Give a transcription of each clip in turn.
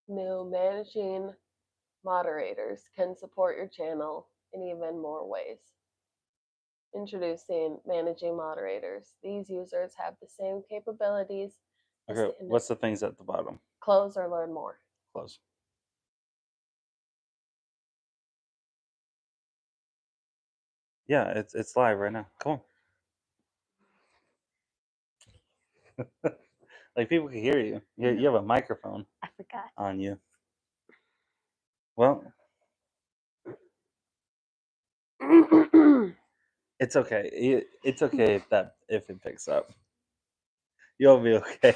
New managing moderators can support your channel in even more ways. Introducing managing moderators. These users have the same capabilities as Okay, what's the things at the bottom? Close or learn more. Close. Yeah, it's live right now. Come on. Like people can hear you. You have a microphone I forgot. on you. Well, it's okay. It's okay if it picks up. You'll be okay.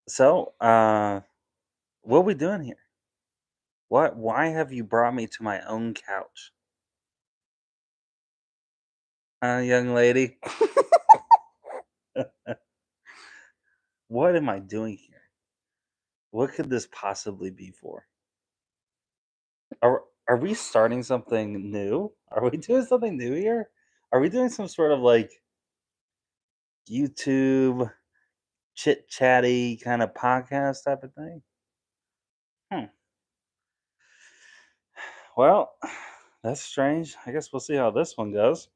So, what are we doing here? What? Why have you brought me to my own couch, young lady? What am I doing here? What could this possibly be for? Are we starting something new? Are we doing something new here? Are we doing some sort of like YouTube chit chatty kind of podcast type of thing? Hmm. Well, that's strange. I guess we'll see how this one goes.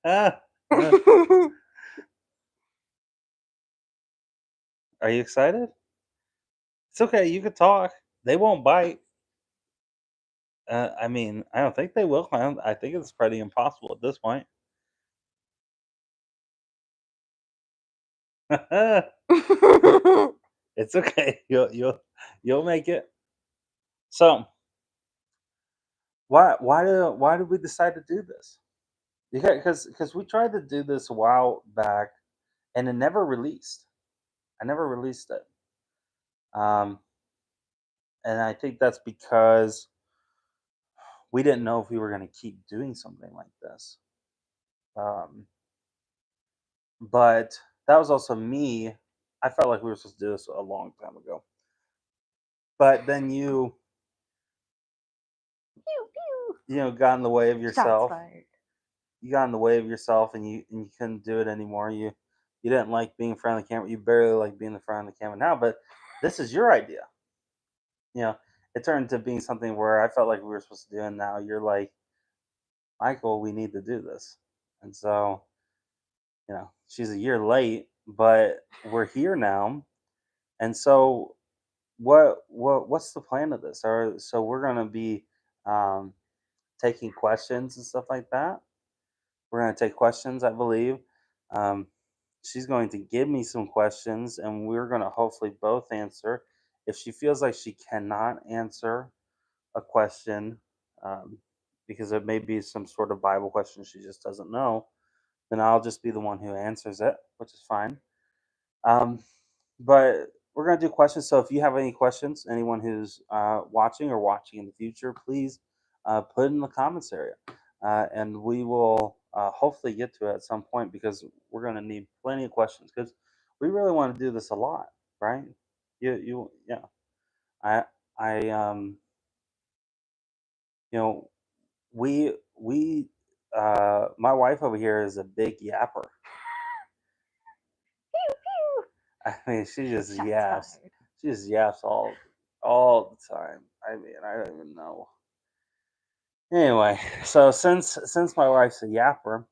Ah, are you excited? It's okay. You can talk. They won't bite. I mean, I don't think they will. I think it's pretty impossible at this point. It's okay. You'll make it. So why did we decide to do this? Because we tried to do this a while back and it never released. I never released it. Um, and I think that's because we didn't know if we were going to keep doing something like this. Um, but that was also me. I felt like we were supposed to do this a long time ago. But then got in the way of yourself. You got in the way of yourself, and you couldn't do it anymore. You didn't like being in front of the camera. You barely like being in front of the camera now. But this is your idea. You know, it turned to being something where I felt like we were supposed to do, and now you're like, Michael, we need to do this. And so, she's a year late, but we're here now. And so, what's the plan of this? Or so we're gonna be um, taking questions and stuff like that. We're gonna take questions, I believe. Um, she's going to give me some questions, and we're gonna hopefully both answer. If she feels like she cannot answer a question, um, because it may be some sort of Bible question she just doesn't know, then I'll just be the one who answers it, which is fine. Um, but we're going to do questions. So if you have any questions, anyone who's watching or watching in the future, please put it in the comments area. And we will hopefully get to it at some point because we're going to need plenty of questions because we really want to do this a lot, right? Yeah. I, I, you know, we my wife over here is a big yapper. I mean, she just yaps. She just yaps all the time. I mean, I don't even know. Anyway, so since my wife's a yapper,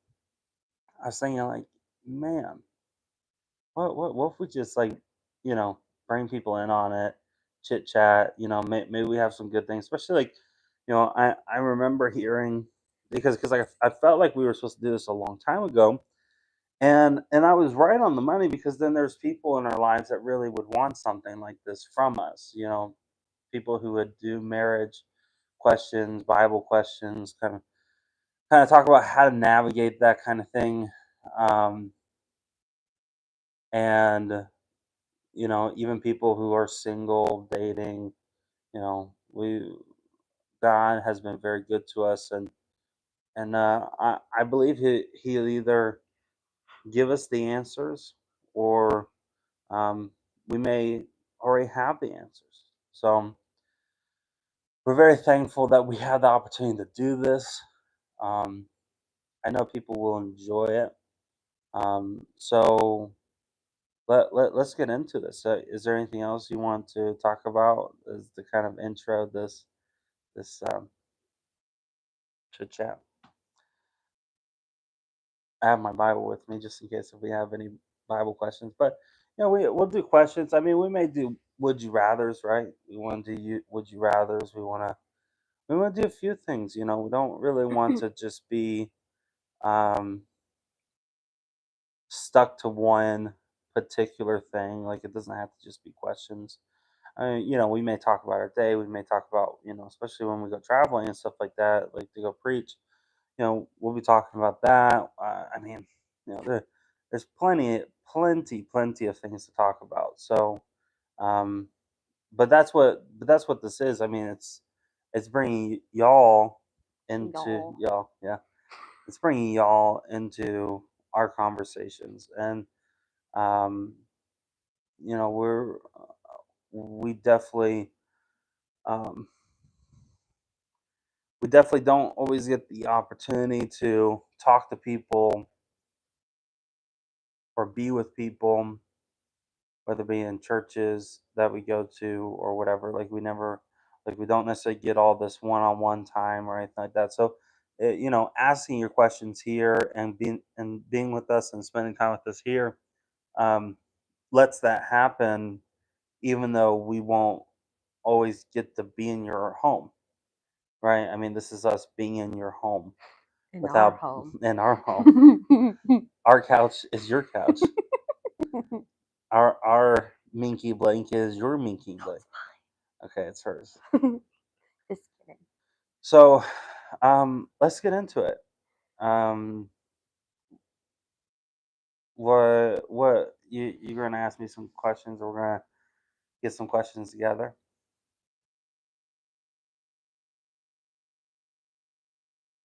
I was thinking like, man, what if we just like, you know, bring people in on it, chit chat. Maybe we have some good things, especially like, I remember hearing because like I felt like we were supposed to do this a long time ago, and I was right on the money because then there's people in our lives that really would want something like this from us. People who would do marriage questions, Bible questions, kind of talk about how to navigate that kind of thing. Um, and even people who are single, dating, we God has been very good to us, and I believe he'll either give us the answers or we may already have the answers. So we're very thankful that we have the opportunity to do this. Um, I know people will enjoy it. So let's get into this. Is there anything else you want to talk about as the kind of intro this chit chat? I have my Bible with me just in case if we have any Bible questions. But we'll do questions. I mean, we may do would you rather's, right? We want to do would you rather's. We want to do a few things. We don't really want to just be um, stuck to one particular thing. Like it doesn't have to just be questions. I mean, we may talk about our day. We may talk about, especially when we go traveling and stuff like that, like to go preach. We'll be talking about that. I mean, there's plenty of things to talk about. So, um, but that's what this is. I mean, it's bringing y'all into Y'all. y'all, yeah. It's bringing y'all into our conversations, and um, we definitely um, we definitely don't always get the opportunity to talk to people or be with people, whether it be in churches that we go to or whatever. Like we don't necessarily get all this one-on-one time or anything like that. So, asking your questions here and being with us and spending time with us here um, lets that happen, even though we won't always get to be in your home, right? I mean, this is us being in your home In our without home. in our home. Our couch is your couch. Our minky blanket is your minky blanket. Okay, it's hers. Just kidding. So, let's get into it. Um, what you're gonna ask me some questions? We're gonna get some questions together.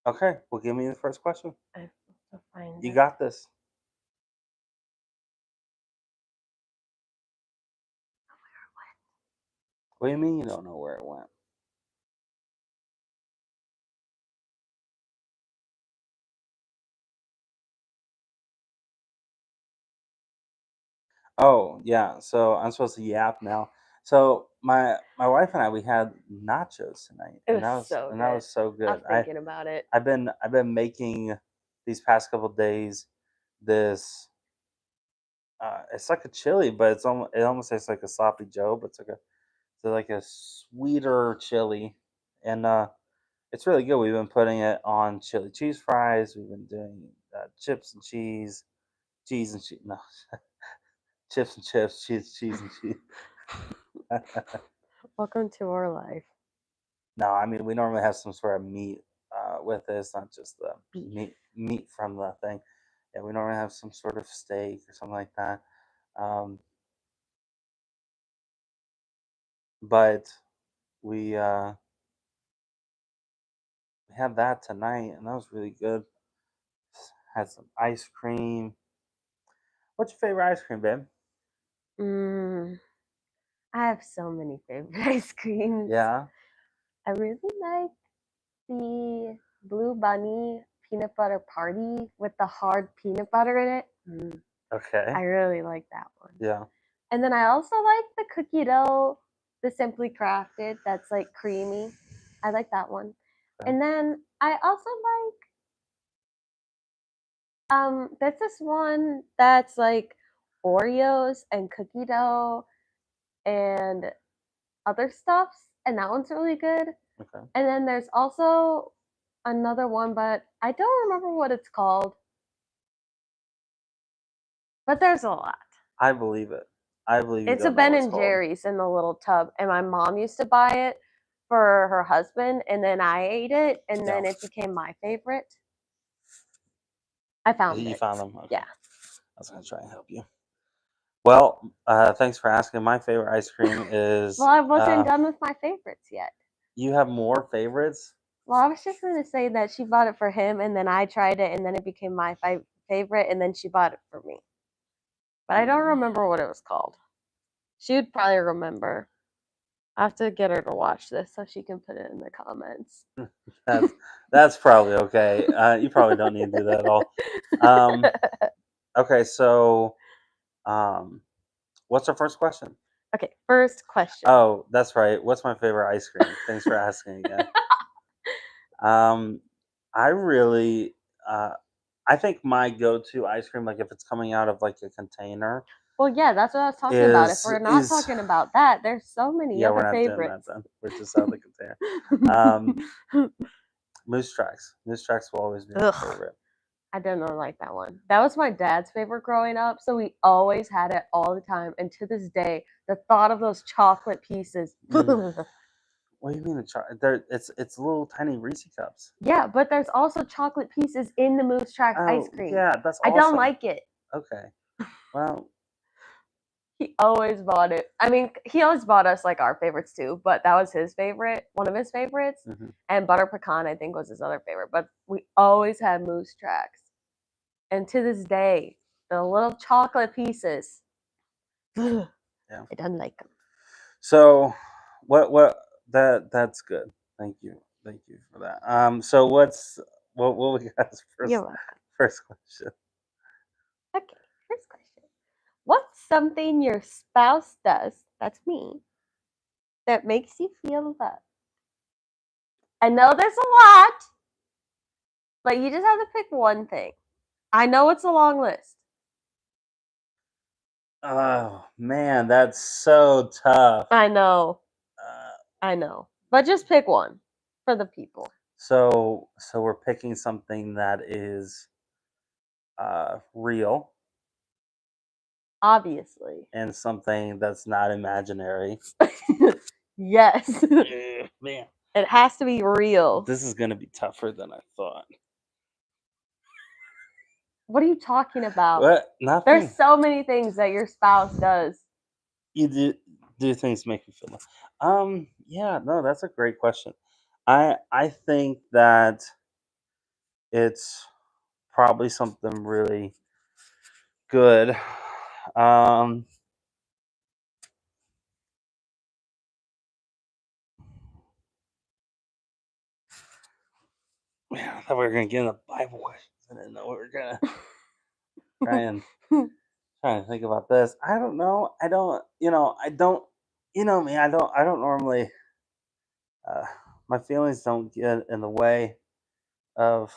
Okay, well, give me the first question. I have to find You it. got this. What do you mean you don't know where it went? Oh yeah, so I'm supposed to yap now. So my wife and I we had nachos tonight, It and was that was so and that good. was so I good. was thinking about it. I've been making these past couple days this. It's like a chili, but it almost tastes like a sloppy Joe, but it's like a sweeter chili, and it's really good. We've been putting it on chili cheese fries. We've been doing chips and cheese and cheese. No, chips and chips, cheese and cheese. Welcome to our life. No, I mean we normally have some sort of meat with it. It's not just the Beef. meat from the thing. Yeah, we normally have some sort of steak or something like that. Um, but we we had that tonight, and that was really good. Had some ice cream. What's your favorite ice cream, babe? Mm, I have so many favorite ice creams. Yeah. I really like the Blue Bunny peanut butter party with the hard peanut butter in it. Okay. I really like that one. Yeah. And then I also like the cookie dough, the Simply Crafted, that's like creamy. I like that one. Okay. And then I also like there's this one that's like Oreos and cookie dough and other stuffs, and that one's really good. Okay. And then there's also another one, but I don't remember what it's called. But there's a lot. I believe it. I believe you It's a don't know Ben what it's and called. Jerry's in the little tub, and my mom used to buy it for her husband, and then I ate it, and then Yeah. it became my favorite. I found You it. found them. Okay. Yeah. I was gonna try and help you. Well, thanks for asking. My favorite ice cream is. Well, I wasn't done with my favorites yet. You have more favorites? Well, I was just going to say that she bought it for him, and then I tried it, and then it became my favorite, and then she bought it for me. But I don't remember what it was called. She would probably remember. I have to get her to watch this so she can put it in the comments. That's probably okay. You probably don't need to do that at all. Okay, so What's our first question? Okay, first question. Oh, that's right. What's my favorite ice cream? Thanks for asking again. I really, uh, I think my go-to ice cream, like if it's coming out of like a container, Well, yeah, that's what I was talking about. If we're not is talking about that, there's so many yeah, we're other not doing that favorites. then. We're just out of the container. Um, Moose Tracks. Moose Tracks will always be my Ugh, favorite. I don't know, like that one. That was my dad's favorite growing up, so we always had it all the time. And to this day, the thought of those chocolate pieces. What do you mean the chocolate? It's little tiny Reese cups. Yeah, but there's also chocolate pieces in the Moose Tracks ice Oh cream. yeah, that's I awesome. don't like it. Okay, well, He always bought it. I mean, he always bought us like our favorites too, but that was his favorite, one of his favorites. mhm. And butter pecan, I think, was his other favorite. But we always had Moose Tracks. And to this day, the little chocolate pieces, I Yeah. don't like them. So, what that's good. Thank you for that. So what we got as You're welcome. first question? Okay, first question. What's something your spouse does, that's me, that makes you feel loved? I know there's a lot, but you just have to pick one thing. I know it's a long list. Oh man, that's so tough. I know. Uh, I know. But just pick one for the people. so we're picking something that is real Obviously. and something that's not imaginary. Yes. Man, It has to be real. this is gonna be tougher than I thought. What are you talking about? What? Nothing. There's so many things that your spouse does. You do things make me feel yeah, no, that's a great question. I think that it's probably something really good. Um Man, I thought we were gonna get in the Bible questions. I didn't know we were gonna try and trying to think about this. I don't know. I don't me, I don't normally uh my feelings don't get in the way of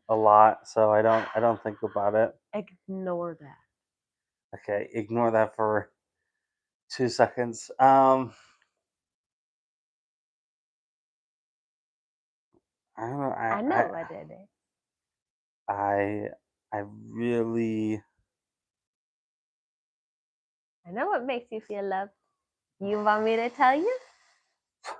a lot, so I don't think about it. Ignore that. Okay, ignore that for 2 seconds. I don't know. I know what it is. I I really I know what makes you feel loved. You want me to tell you?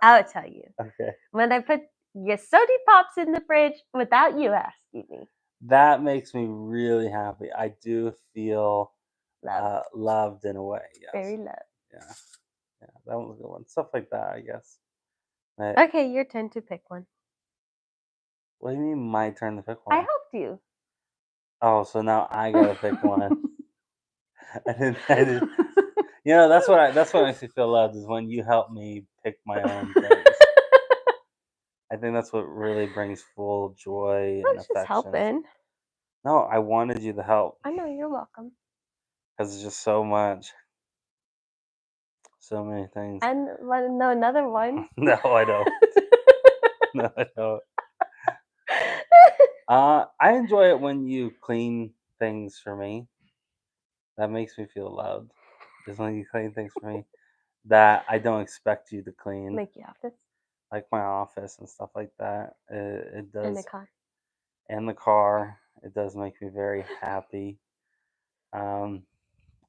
I'll tell you. okay. When I put your soda pops in the fridge without you asking me. That makes me really happy. I do feel Loved. loved in a way. Yes. Very loved. Yeah. Yeah. That was a good one. Stuff like that, I guess. Okay, your turn to pick one. What do you mean my turn to pick I one? helped you. Oh, so now I gotta pick one. I didn't. You know, that's what makes me feel loved is when you help me pick my own things. I think that's what really brings full joy I and was just affection. helping. No, I wanted you to help I know, you're welcome. because it's just so much, so many things. And want to know another one? No, I don't. No, I don't. I enjoy it when you clean things for me. That makes me feel loved. Is when you clean things for me that I don't expect you to clean, Make you office like my office and stuff like that. It in the does, car. and the car. It does make me very happy. Um,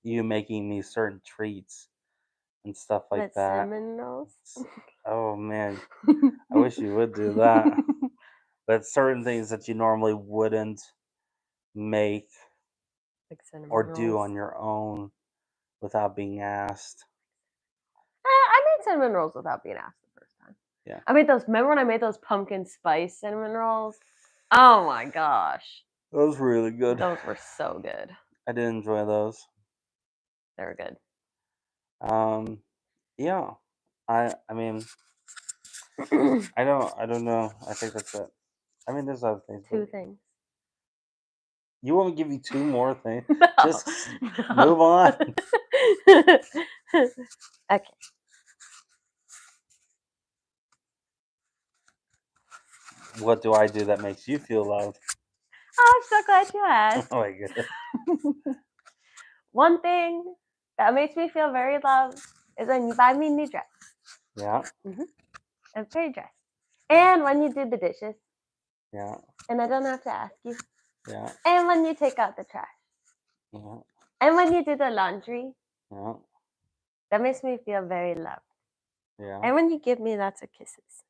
you making me certain treats and stuff like With that. cinnamon rolls. Oh man, I wish you would do that. But certain things that you normally wouldn't make Like cinnamon or rolls. do on your own without being asked. I made cinnamon rolls without being asked the first time. Yeah. I made those. Remember when I made those pumpkin spice cinnamon rolls? Oh my gosh. Those were really good. Those were so good. I did enjoy those. They were good. Yeah. I mean I don't know. I think that's it. I mean there's other things. Two things. You want me to give you two more things? No, Just move on. Okay. What do I do that makes you feel loved? I'm so glad you asked. Oh my goodness. One thing that makes me feel very loved is when you buy me a new dress. Yeah. A pretty dress. And when you do the dishes. Yeah. And I don't have to ask you. Yeah. And when you take out the trash. Yeah. And when you do the laundry. Yeah. That makes me feel very loved. Yeah. And when you give me lots of kisses.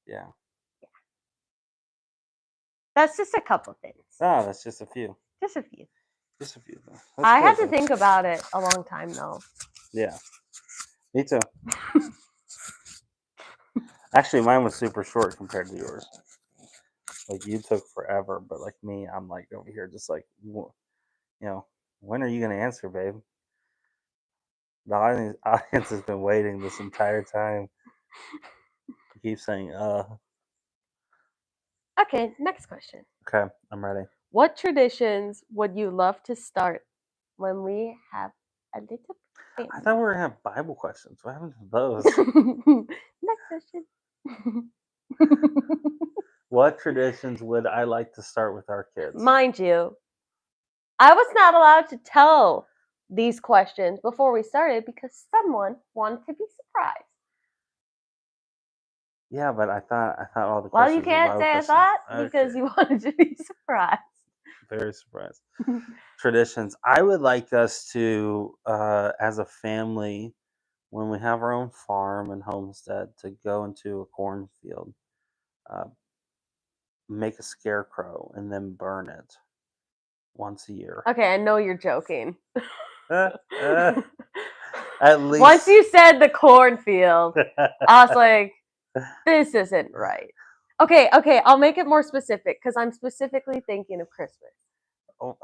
Yeah. That's just a couple things. Oh, that's just a few. Just a few. Just a few. I had to think about it a long time though. Yeah. Me too. Actually, mine was super short compared to yours. Like you took forever, but like me, I'm like over here just like, when are you gonna answer, babe? The audience has been waiting this entire time. You keep saying, Okay, next question. Okay, I'm ready. What traditions would you love to start when we have a little family? I thought we were gonna have Bible questions. What happened to those? Next question. What traditions would I like to start with our kids? Mind you, I was not allowed to tell these questions before we started because someone wanted to be surprised. Yeah, but I thought all the Well, questions. you can't say I thought because you wanted to be surprised. Very surprised. Traditions. I would like us to, as a family, when we have our own farm and homestead, to go into a cornfield, uh, make a scarecrow, and then burn it once a year. Okay, I know you're joking. At least once you said the cornfield, I was like, this isn't right. Okay, I'll make it more specific because I'm specifically thinking of Christmas. Oh,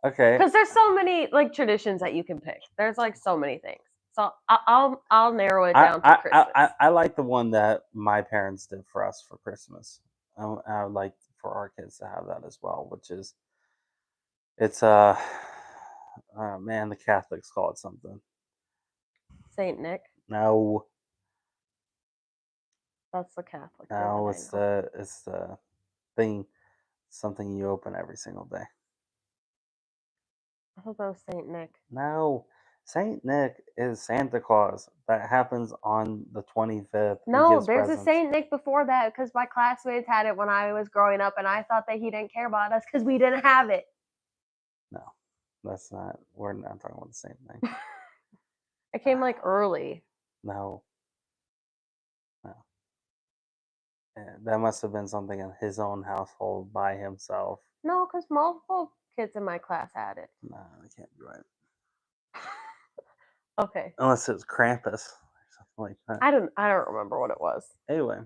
okay. Because there's so many like traditions that you can pick. There's like so many things. So I'll narrow it down to Christmas. I like the one that my parents did for us for Christmas. I would like for our kids to have that as well, which is it's man, the Catholics call it something. Saint Nick. No. That's the Catholic. No, it's the thing, something you open every single day. I thought that was Saint Nick. No, Saint Nick is Santa Claus. That happens on the 25th. No, there's a Saint Nick before that because my classmates had it when I was growing up, and I thought that he didn't care about us because we didn't have it. No, that's not. We're not talking about the same thing. It came like early. No. Yeah, that must have been something in his own household by himself. No, because multiple kids in my class had it. No, that can't be right. Okay. Unless it was Krampus or something like that. I don't remember what it was. Anyway.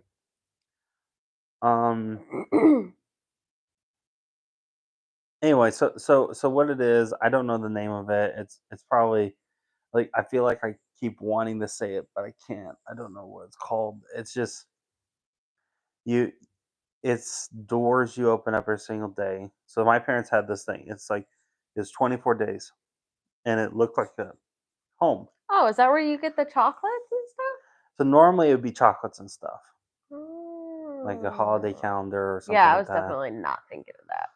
Anyway, so what it is, I don't know the name of it. It's probably like I feel like I keep wanting to say it, but I can't. I don't know what it's called. It's just it's doors you open up every single day. So my parents had this thing. It's 24 days, and it looked like a home. Oh, is that where you get the chocolates and stuff? So normally it would be chocolates and stuff, like a holiday Oh. calendar or something. Yeah, I like was that. definitely not thinking of that.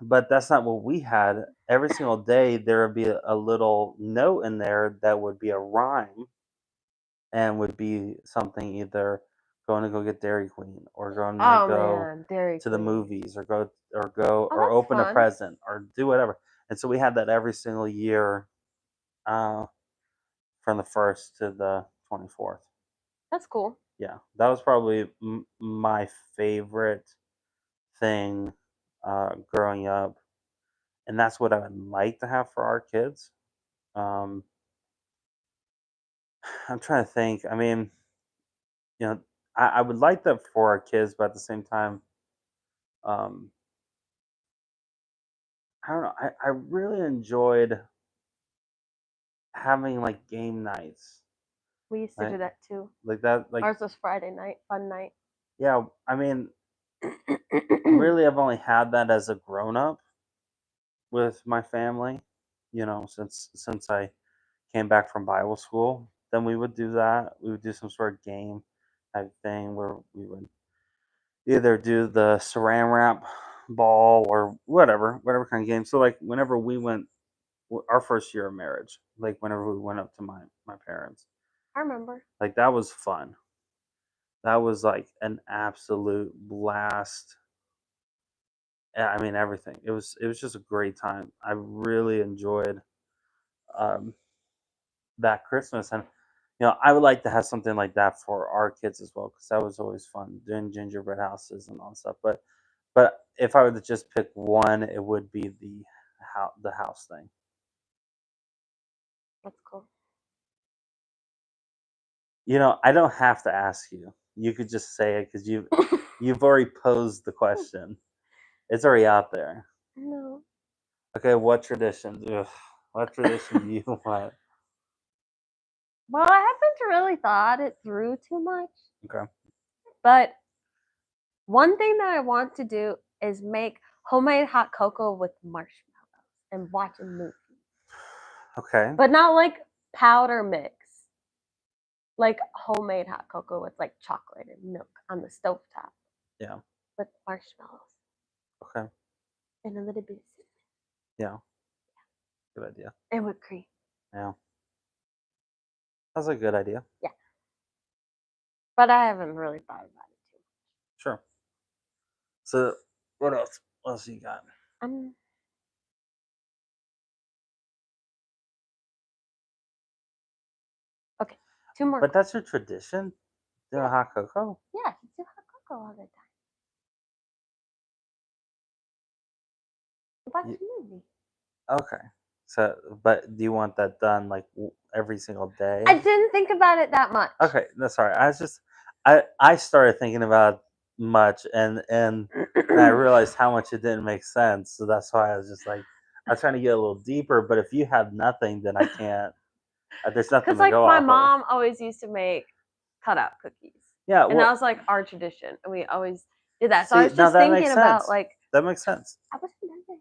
But that's not what we had. Every single day there would be a little note in there that would be a rhyme, and would be something either going to go get Dairy Queen or going to go Dairy to the Queen. movies or go Oh, or open fun. a present or do whatever. And so we had that every single year, from the 1st to the 24th. That's cool. Yeah, that was probably my favorite thing growing up, and that's what I would like to have for our kids. Um, I'm trying to think. I mean, I would like that for our kids, but at the same time, um, I don't know. I really enjoyed having like game nights. We used to do that too. Like that. Like ours was Friday night, fun night. Yeah, I mean, really, I've only had that as a grown up with my family. since I came back from Bible school, then we would do that. We would do some sort of game type thing where we would either do the saran wrap ball or whatever kind of game. So like whenever we went our first year of marriage, like whenever we went up to my parents, I remember. like that was fun. That was like an absolute blast. Yeah, I mean everything. It was just a great time. I really enjoyed um, that Christmas, and I would like to have something like that for our kids as well because that was always fun doing gingerbread houses and all that stuff. But if I were to just pick one, it would be the house thing. That's cool. I don't have to ask you. You could just say it because you've already posed the question. It's already out there. No. Okay, what tradition? Ugh, what tradition do you want? Well, I haven't really thought it through too much. Okay. But one thing that I want to do is make homemade hot cocoa with marshmallows and watch a movie. Okay. But not like powder mix. Like homemade hot cocoa with like chocolate and milk on the stovetop Yeah. with marshmallows Okay. and a little bit of cinnamon Yeah. Good idea. and whipped cream. Yeah. That's a good idea. Yeah. But I haven't really thought about it too Sure. So what else? What else you got? much. Okay, two more But questions. that's your tradition? Doing Yeah, hot cocoa? yeah, you do hot cocoa all the time. Watch You, a movie. okay. So, but do you want that done like every single I day? didn't think about it that much. Okay, that's all right. I started thinking about much and I realized how much it didn't make sense. So that's why I was just like I was trying to get a little deeper, but if you have nothing, then I can't. There's nothing Because to like go my off of. mom always used to make cutout cookies, Yeah, and that well, was like our tradition, and we always did that. So I see, was now just that thinking makes about sense. like That makes sense. I wasn't done yet.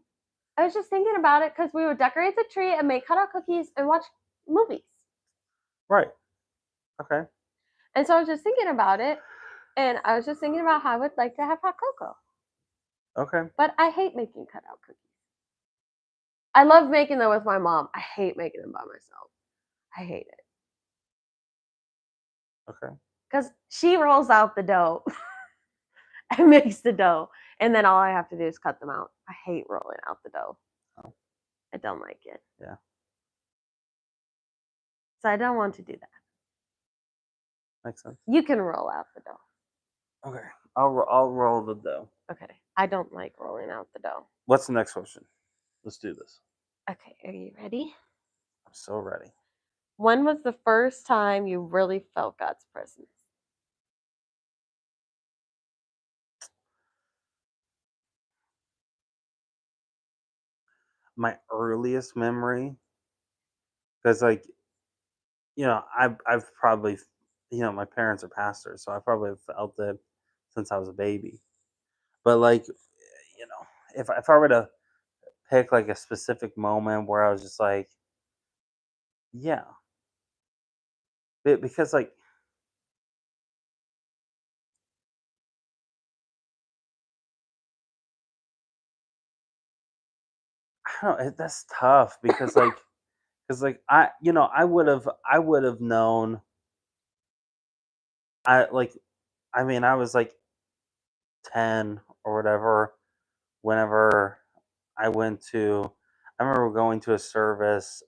I was just thinking about it because we would decorate the tree and make cutout cookies and watch movies. Right. Okay. And so I was just thinking about it, and I was just thinking about how I would like to have hot cocoa. Okay. But I hate making cutout cookies. I love making them with my mom. I hate making them by myself. I hate it. Okay. Because she rolls out the dough and makes the dough. And then all I have to do is cut them out. I hate rolling out the dough. Oh, I don't like it. yeah. So I don't want to do that. Makes sense. You can roll out the dough. Okay. I'll roll the dough. Okay. I don't like rolling out the dough. What's the next question? Let's do this. Okay. Are you ready? I'm so ready. When was the first time you really felt God's presence? My earliest memory, because I've probably, my parents are pastors, so I probably have felt it since I was a baby. But like, if I were to pick like a specific moment where I was just like, yeah, because like I don't know, that's tough because like I would have known. I was like 10 or whatever whenever I remember going to a service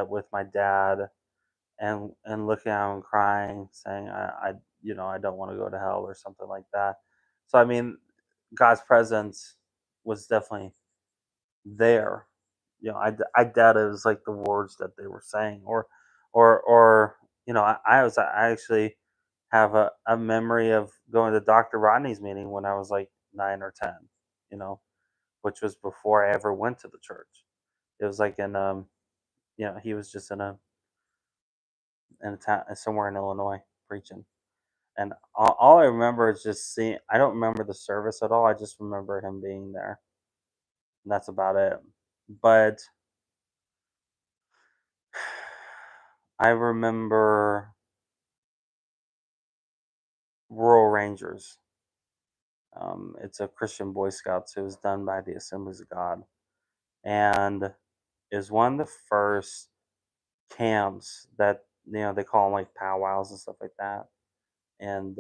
with my dad and looking at him crying, saying, I don't want to go to hell or something like that. So, I mean, God's presence was definitely there. I doubt it was like the words that they were saying or, I actually have a memory of going to Dr. Rodney's meeting when I was like 9 or 10, you know, which was before I ever went to the church. It was like he was just in a town somewhere in Illinois preaching, and all I remember is just seeing. I don't remember the service at all. I just remember him being there, and that's about it. But I remember Rural Rangers. It's a Christian Boy Scouts. It was done by the Assemblies of God, and is one of the first camps that they call them like powwows and stuff like that. And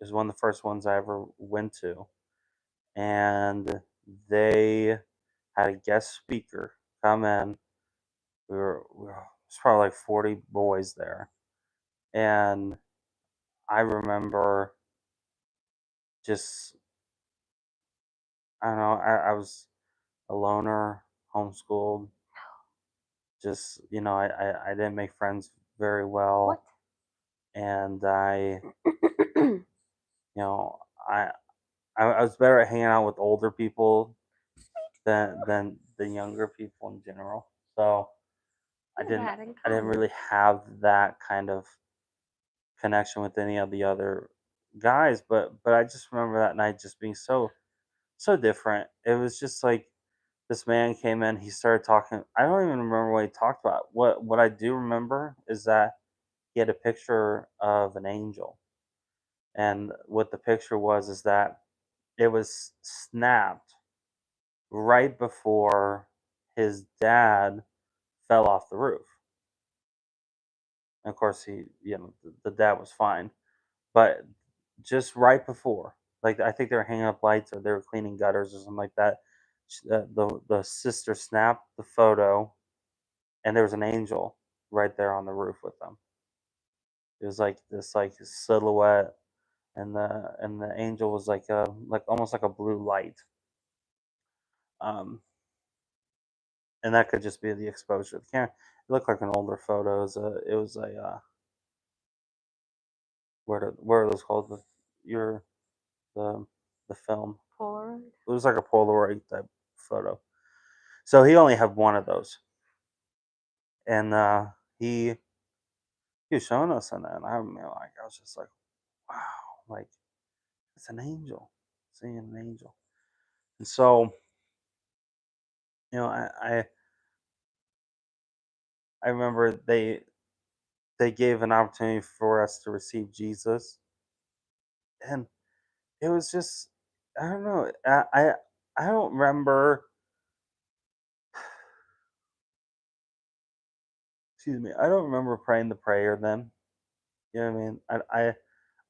it was one of the first ones I ever went to, and they had a guest speaker come in. We were it's probably like 40 boys there, and I remember just I don't know I was a loner, homeschooled. Just I didn't make friends very What? well, and you know I I was better at hanging out with older people than younger people in general. So I We have didn't that in I didn't common. really have that kind of connection with any of the other guys. But I just remember that night just being so different. It was just like this man came in. He started talking. I don't even remember what he talked about. What I do remember is that he had a picture of an angel, and what the picture was is that it was snapped right before his dad fell off the roof. And of course, the dad was fine, but just right before, like I think they were hanging up lights or they were cleaning gutters or something like that. The sister snapped the photo, and there was an angel right there on the roof with them. It was like this like silhouette, and the angel was like almost like a blue light. Um, and that could just be the exposure of the camera. It looked like an older photo. It was a what are those called? Your the the film. Polaroid. It was like a Polaroid type photo. So he only had one of those, and he was showing us, and I was just like, wow, like it's an angel, seeing an angel. And so you know, I remember they gave an opportunity for us to receive Jesus, and it was just I don't know. I don't remember. Excuse me. I don't remember praying the prayer then. You know what I mean?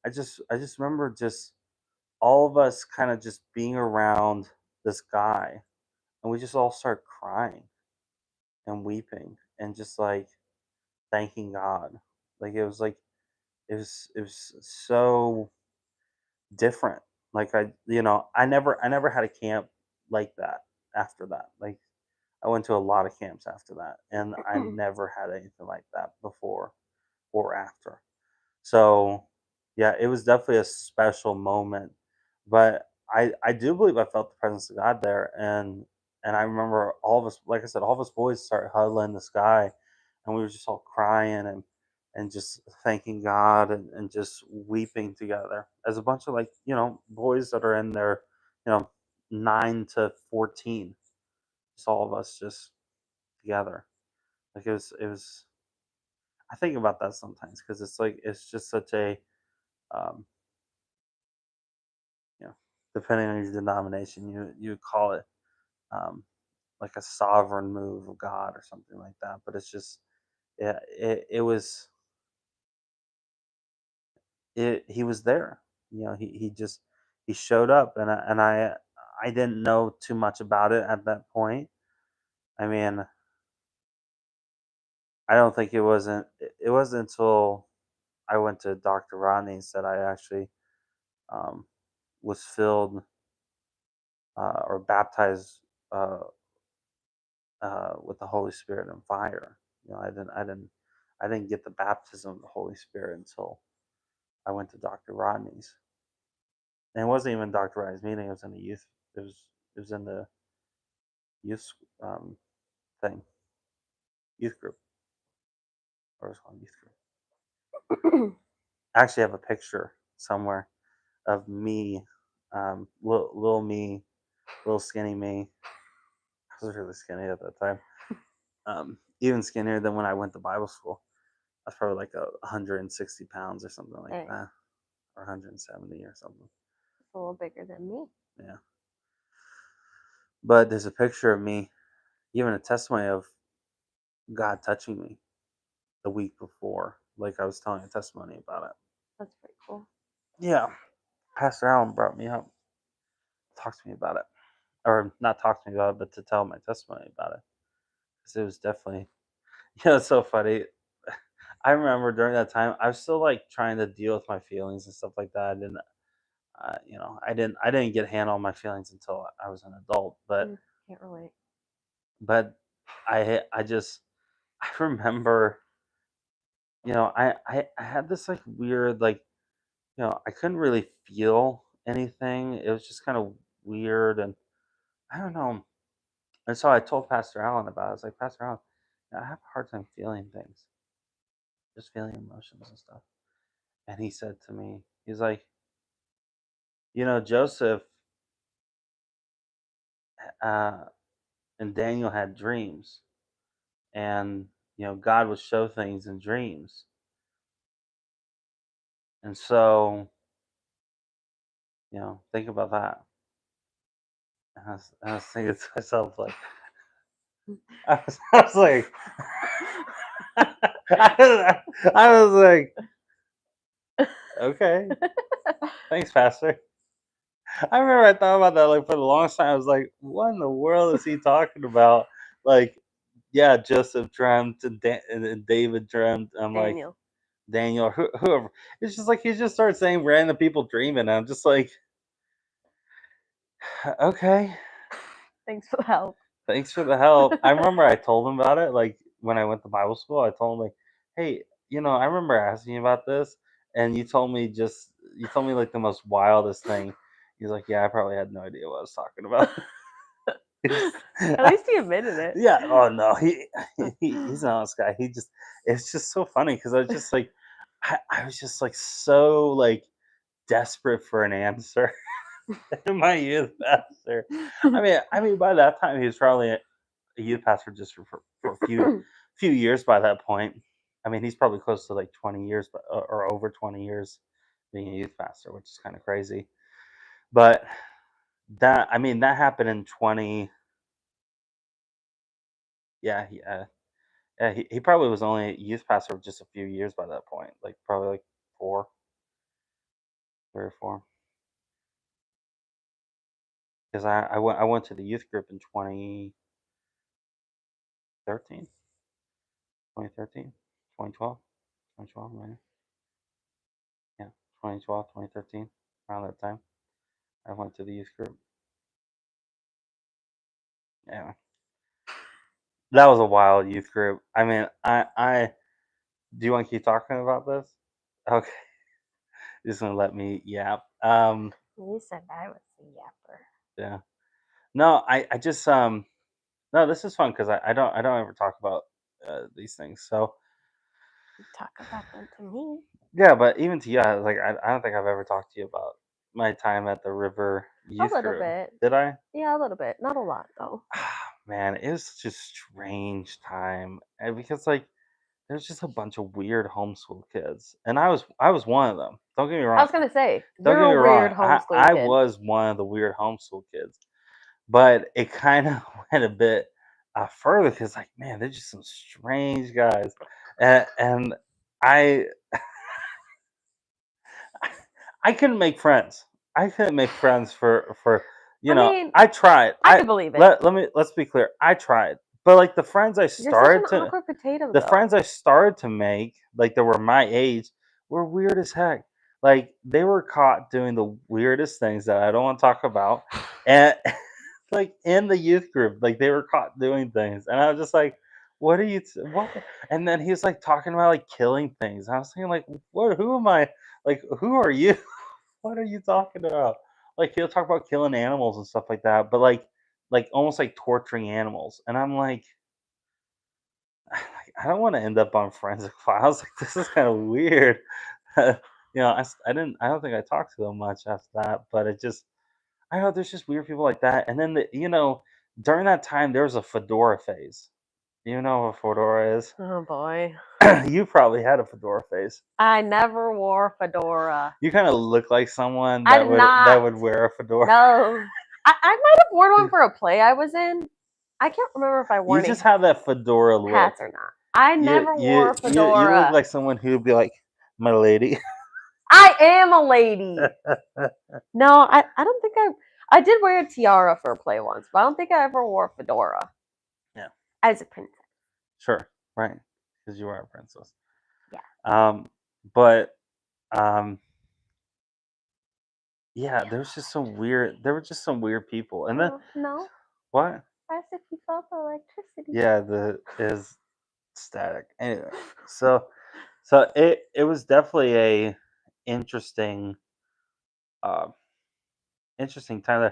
I just remember just all of us kind of just being around this guy, and we just all started crying and weeping and just like thanking God. Like it was so different. Like I never had a camp like that after that. Like I went to a lot of camps after that, and I never had anything like that before or after. So, yeah, it was definitely a special moment. But I do believe I felt the presence of God there, and I remember all of us, like I said, all of us boys started huddling in the sky, and we were just all crying and just thanking God and just weeping together as a bunch of boys that are in their you know 9 to 14, just all of us just together. Like it was. I think about that sometimes because it's just such a um, you know, depending on your denomination, you would call it um, like a sovereign move of God or something like that. But it's just, yeah, he was there. He showed up, and I didn't know too much about it at that point. I mean, I don't think it wasn't until I went to Dr. Rodney's that I actually um, was filled or baptized with the Holy Spirit and fire. I didn't get the baptism of the Holy Spirit until I went to Dr. Rodney's, and it wasn't even Dr. Rodney's meeting. It was in the youth. It was in the youth thing, youth group, or it's called youth group. I actually have a picture somewhere of me, little me, little skinny me. I was really skinny at that time, even skinnier than when I went to Bible school. was probably like 160 pounds or something like Dang. that, or 170 or something. It's a little bigger than me. Yeah. But there's a picture of me giving a testimony of God touching me the week before, like I was telling a testimony about it. That's pretty cool. Yeah. Pastor Allen brought me up, talked to me about it. Or not talk to me about it, but to tell my testimony about it. Because it was definitely, it's so funny. I remember during that time, I was still like trying to deal with my feelings and stuff like that. I didn't, I didn't get a handle on my feelings until I was an adult. Can't relate. But I just, I remember, I had this like weird, like, I couldn't really feel anything. It was just kind of weird, and I don't know. And so I told Pastor Allen about it. I was like, Pastor Allen, I have a hard time feeling things, just feeling emotions and stuff. And he said to me, he's like, Joseph uh, and Daniel had dreams, and God would show things in dreams. And so, think about that. And I was thinking to myself, like, I was like, I was like, okay, thanks, Pastor. I remember I thought about that like for the longest time. I was like, what in the world is he talking about? Like, yeah, Joseph dreamt and David dreamt. I'm like, Daniel. Daniel, whoever. It's just like he just started saying random people dreaming. And I'm just like, okay, Thanks for the help. thanks for the help. I remember I told him about it. Like when I went to Bible school, I told him like, hey, I remember asking you about this, and you told me like the most wildest thing. He's like, yeah, I probably had no idea what I was talking about. At least he admitted it. Yeah. Oh no, he's an honest guy. It's just so funny because I was just like, I was just like so like desperate for an answer. My youth pastor. I mean, by that time he was probably a youth pastor just for a few years. By that point, I mean he's probably close to like 20 years, or over 20 years being a youth pastor, which is kind of crazy. But that happened in 20. Yeah, yeah, he probably was only a youth pastor for just a few years by that point, like probably like 3 or 4. Because I went to the youth group in 2013, 2013, 2012, 2012, right? Yeah, 2012, 2013, around that time. I went to the youth group. Yeah, that was a wild youth group. I mean, I do you want to keep talking about this? Okay, just gonna let me yap. You said I was a yapper. Yeah. No, I just no, this is fun because I don't ever talk about these things. So You talk about them to me. yeah, but even to you, I don't think I've ever talked to you about my time at the River Youth A little Group. bit. Did I? Yeah, a little bit. Not a lot though. Man, it was such a strange time, and because like there's just a bunch of weird homeschool kids, and I was one of them. Don't get me I wrong. was gonna say Don't you're get me a weird wrong. homeschool I kid. was one of the weird homeschool kids, but it kind of went a bit further because like man, they're just some strange guys, and I I couldn't make friends. I couldn't make friends for I mean, I tried. I could believe it. Let's be clear. I tried. But like You're such an awkward potato the though. friends I started to make, like that were my age, were weird as heck. Like they were caught doing the weirdest things that I don't want to talk about. And like in the youth group, like they were caught doing things. And I was just like, what are you what? And then he was like talking about like killing things. And I was thinking like, what who am I? Like who are you? What are you talking about? Like he'll talk about killing animals and stuff like that, but like almost like torturing animals. And I'm like, I don't want to end up on forensic files. Like this is kind of weird. I don't think I talked to them much after that, but I don't know. There's just weird people like that. And then during that time there was a fedora phase. You know what a fedora is? Oh boy. You probably had a fedora face. I never wore a fedora. You kind of look like someone I that did would not. wear a fedora. No. I might have worn one for a play I was in. I can't remember if I wore You any just have that fedora look. hats or not. I never wore a You fedora. look like someone who would be like, my lady. I am a lady. No, I don't think I did wear a tiara for a play once, but I don't think I ever wore a fedora. Yeah. As a princess. Sure, right. Because you are a princess. Yeah. But yeah, there was just some weird. There were just some weird people, and then No. what? As if you felt the electricity. Yeah, the is static. Anyway, so it was definitely a interesting uh interesting time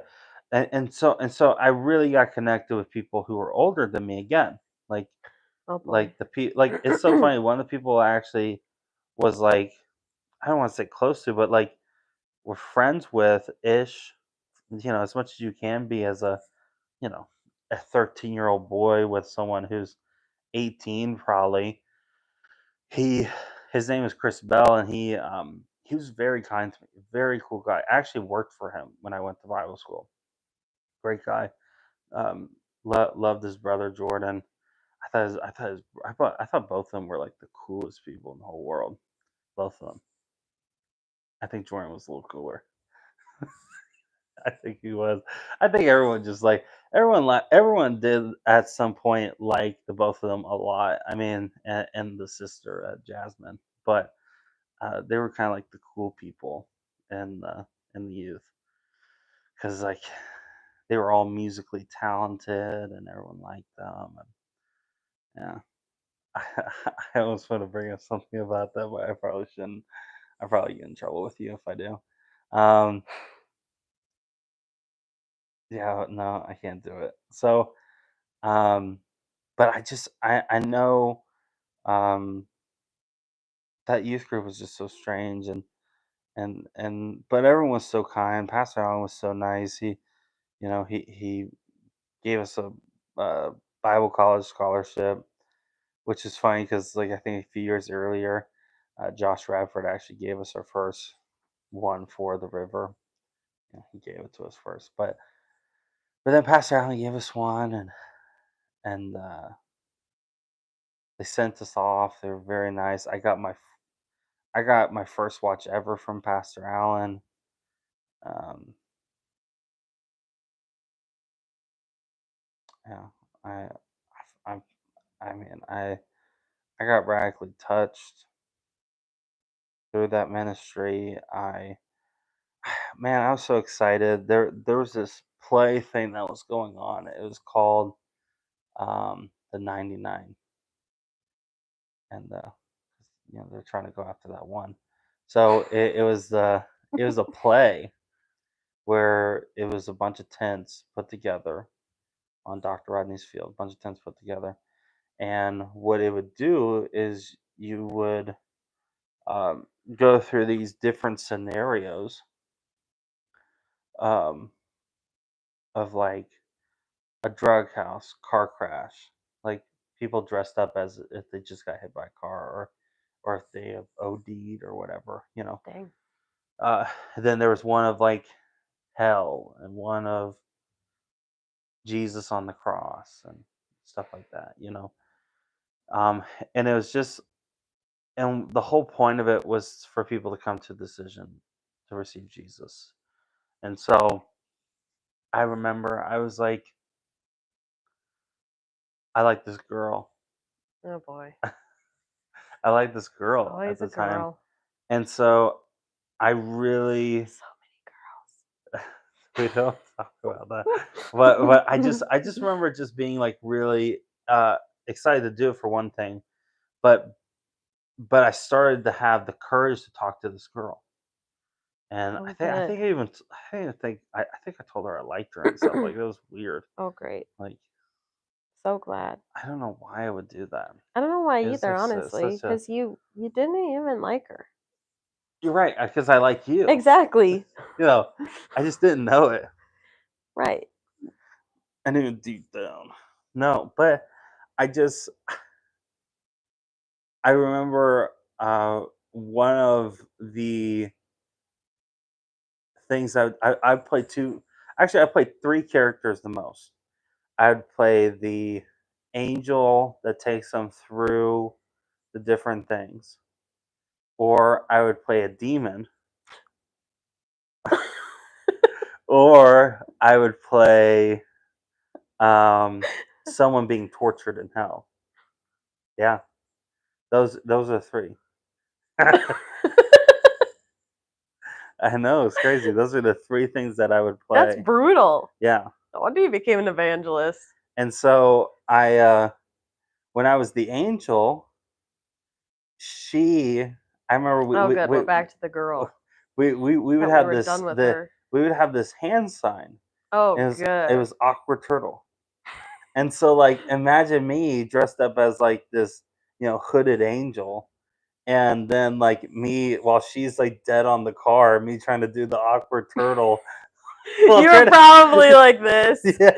that, and so I really got connected with people who were older than me again. Oh boy. Like like it's so funny. One of the people I actually was like, I don't want to say close to, but like we're friends with ish, as much as you can be as a, you know, a 13-year-old boy with someone who's 18 probably. He his name is Chris Bell, and he was very kind to me, very cool guy. I actually worked for him when I went to Bible school. Great guy. Um, loved his brother Jordan. I thought both of them were like the coolest people in the whole world. Both of them. I think Jordan was a little cooler. I think he was. I think everyone just like everyone did at some point like the both of them a lot. I mean, and the sister Jasmine, but they were kind of like the cool people in the youth because like they were all musically talented and everyone liked them. And, yeah, I almost want to bring up something about that, but I probably shouldn't. I probably get in trouble with you if I do. Um, yeah, no, I can't do it. So, um, but I know um, that youth group was just so strange and but everyone was so kind. Pastor Allen was so nice. He gave us a Bible college scholarship, which is funny because like I think a few years earlier, Josh Radford actually gave us our first one for the river. Yeah, he gave it to us first, but then Pastor Allen gave us one, and they sent us off. They were very nice. I got my first watch ever from Pastor Allen. Um, yeah, I, I, I mean, I got radically touched through that ministry. Man, I was so excited. There was this play thing that was going on. It was called the 99, and they're trying to go after that one. So it was a play where it was a bunch of tents put together on Dr. Rodney's field, a bunch of tents put together. And what it would do is you would um, go through these different scenarios um, of like a drug house, car crash, like people dressed up as if they just got hit by a car or if they have OD'd or whatever. Dang. Uh, then there was one of like hell and one of Jesus on the cross and stuff like that. Um, and it was just, and the whole point of it was for people to come to a decision to receive Jesus. And so I remember I was like, I like this girl. Oh boy. I like this girl Always at the a time. girl. And so I really So many girls. we don't talk about that. But I just remember just being like really excited to do it for one thing. But I started to have the courage to talk to this girl. And Oh, I good. think I even I think I told her I liked her and stuff. Like it was weird. Oh, great. Like So glad. I don't know why I would do that. I don't know why It was either, like honestly, such a. because you didn't even like her. You're right, because I like you. Exactly. I just didn't know it. Right. I knew it deep down. No, but I remember one of the things I played two. Actually, I played three characters the most. I'd play the angel that takes them through the different things, or I would play a demon, or I would play someone being tortured in hell. Yeah, those are three. I know, it's crazy. Those are the three things that I would That's play. brutal. Yeah. No wonder you became an evangelist. And so when I was the angel, I remember Oh, good. We're back to the girl. we would Thought we have were done with the her. we would have this hand sign. Oh, It good. was awkward turtle. And so like imagine me dressed up as like this, hooded angel. And then like me while she's like dead on the car, me trying to do the awkward turtle. Well, You were probably like this. Yeah.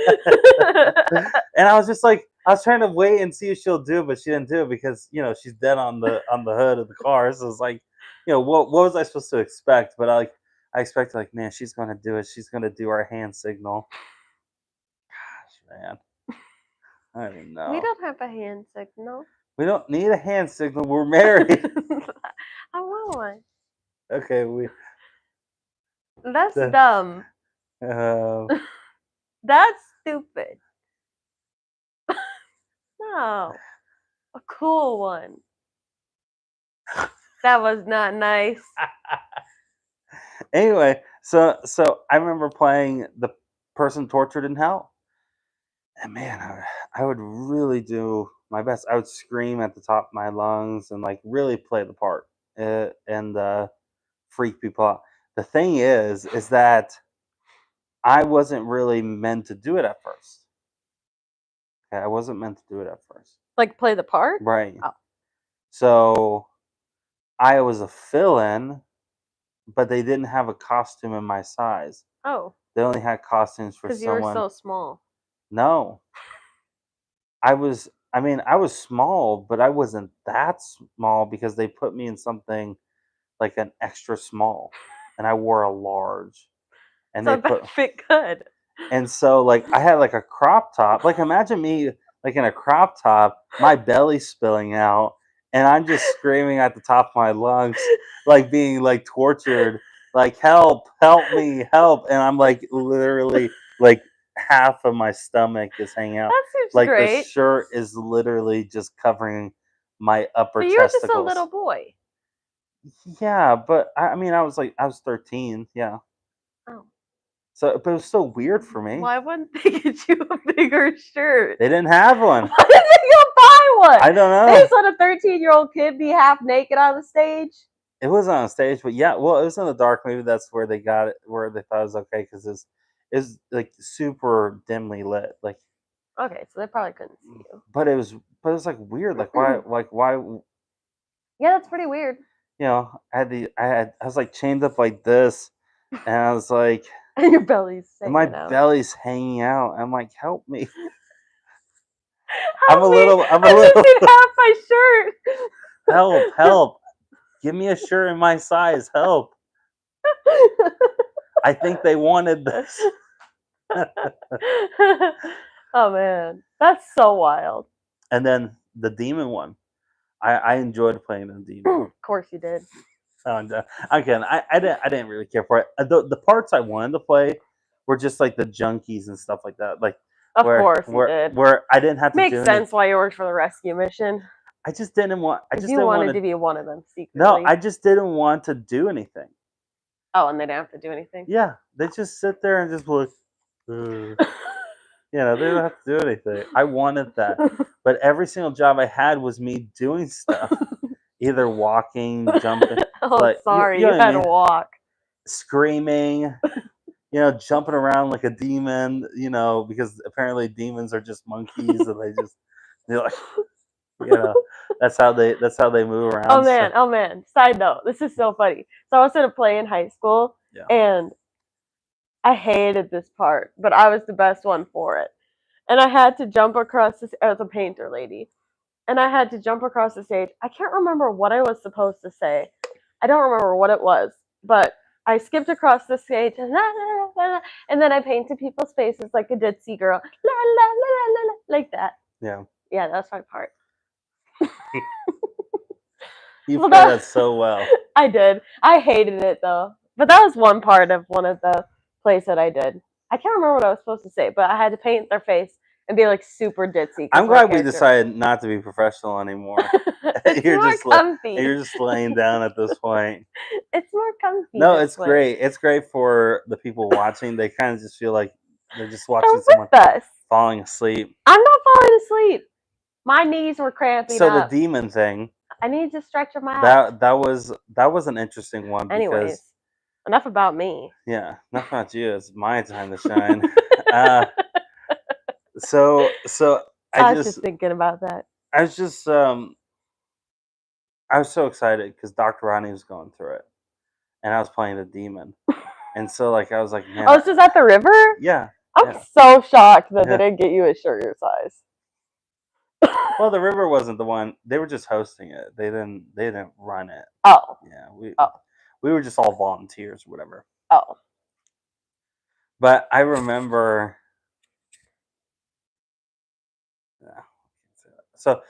And I was just like, I was trying to wait and see if she'll do it, but she didn't do it because she's dead on the hood of the car. So it's like, what was I supposed to expect? But I expected like, man, she's gonna do it. She's gonna do our hand signal. Gosh, man, I don't even We know. don't have a hand signal. We don't need a hand signal. We're married. I want one. Okay, That's dumb. That's stupid. No. A cool one. That was not nice. Anyway, so I remember playing the person tortured in hell. And man, I would really do my best. I would scream at the top of my lungs and like really play the part and freak people out. The thing is that I wasn't really meant to do it at first. Okay, I wasn't meant to do it at first. Like play the part? Right. Oh. So I was a fill-in, but they didn't have a costume in my size. Oh. They only had costumes for someone. Because you were so small. No. I was small, but I wasn't that small because they put me in something like an extra small, and I wore a large. And so they put that fit good. And so like I had like a crop top. Like imagine me like in a crop top, my belly spilling out, and I'm just screaming at the top of my lungs, like being like tortured, like help me, help. And I'm like literally like half of my stomach is hanging out. That seems like great. The shirt is literally just covering my upper but you were testicles. just a little boy. Yeah, but I mean I was 13, yeah. Oh. So, but it was still weird for me. Why wouldn't they get you a bigger shirt? They didn't have one. Why didn't they go buy one? I don't know. They just let a 13-year-old kid be half naked on the stage. It was on stage, but yeah, well, it was in the dark. Maybe that's where they got it, where they thought it was okay because it's like super dimly lit, like. Okay, so they probably couldn't see you. But it was like weird. Like why? Yeah, that's pretty weird. I was like chained up like this, and I was like, and your belly's hanging my out. belly's hanging out. I'm like, help me. I'm a little. I just need half my shirt. Help. Give me a shirt in my size. Help. I think they wanted this. Oh man, that's so wild. And then the demon one. I enjoyed playing the demon. Of course you did. Again, I didn't really care for it. The parts I wanted to play were just like the junkies and stuff like that. Like of course you did. Where I didn't have to Makes sense why you worked for the rescue mission. I just didn't want. You wanted to be one of them secretly. No, I just didn't want to do anything. Oh, and they didn't have to do anything? Yeah, they just sit there and just look. They don't have to do anything. I wanted that. But every single job I had was me doing stuff. Either walking, jumping. Sorry, you had to walk. Screaming, jumping around like a demon, because apparently demons are just monkeys and they're like, that's how they move around. Oh man. Side note, this is so funny. So I was in a play in high school, and I hated this part, but I was the best one for it. and I had to jump across this. I was a painter lady, and I had to jump across the stage. I can't remember what I was supposed to say. I don't remember what it was, but I skipped across the stage and, la, la, la, la, and then I painted people's faces like a ditzy girl, la, la, la, la, la, like that. Yeah. Yeah, that's my part. You played that so well. I did. I hated it though, but that was one part of one of the plays that I did. I can't remember what I was supposed to say, but I had to paint their face and be like super ditzy. I'm glad we decided not to be professional anymore. It's more comfy. You're just laying down at this point. It's more comfy. No, it's great. It's great for the people watching. They kind of just feel like they're just watching They're someone with us. falling asleep. I'm not falling asleep. My knees were cramping So up. the demon thing. I need to stretch them out. That was an interesting one. Anyways, because enough about me. Yeah, enough about you. It's my time to shine. So I was just thinking about that. I was just I was so excited because Dr. Rodney was going through it, and I was playing the demon, and so like I was like, man. Oh, this is at the river? Yeah. I'm so shocked that they didn't get you a shirt your size. Well, the river wasn't the one. They were just hosting it. They didn't run it. Oh. Yeah. We were just all volunteers or whatever. Oh. But I remember. Yeah. So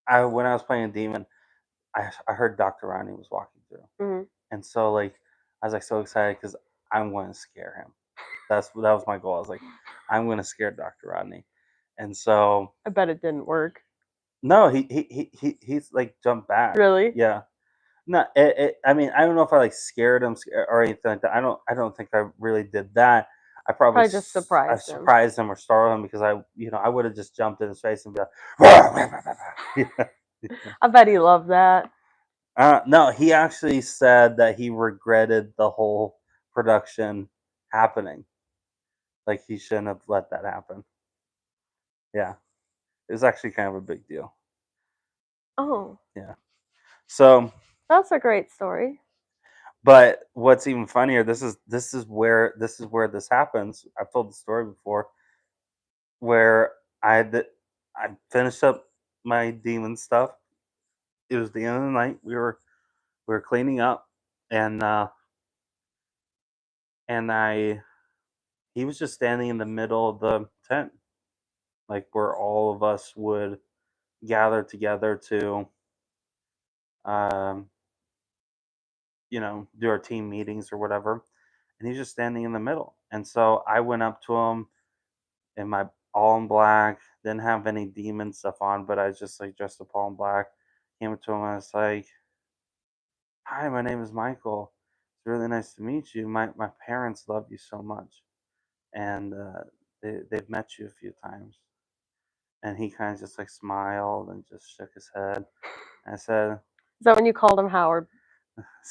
when I was playing Demon, I heard Dr. Rodney was walking through, and so like I was like so excited because I'm going to scare him. That was my goal. I was like, I'm going to scare Dr. Rodney, and so I bet it didn't work. No, he's like jumped back. Really? Yeah. No, I mean, I don't know if I like scared him or anything like that. I don't think I really did that. I probably just surprised him. Surprised him or startled him because I would have just jumped in his face and be like, I bet he loved that. No, he actually said that he regretted the whole production happening. Like he shouldn't have let that happen. Yeah, it was actually kind of a big deal. Oh. Yeah. So that's a great story. But what's even funnier, this is where this happens. I've told the story before, where I finished up my demon stuff. It was the end of the night. We were cleaning up, and he was just standing in the middle of the tent, like where all of us would gather together to, um, do our team meetings or whatever. And he's just standing in the middle. And so I went up to him in my all in black, didn't have any demon stuff on, but I was just like dressed up all in black. Came up to him and I was like, "Hi, my name is Michael. It's really nice to meet you. My parents love you so much, and they've met you a few times." And he kind of just like smiled and just shook his head. And I said, "Is that when you called him Howard,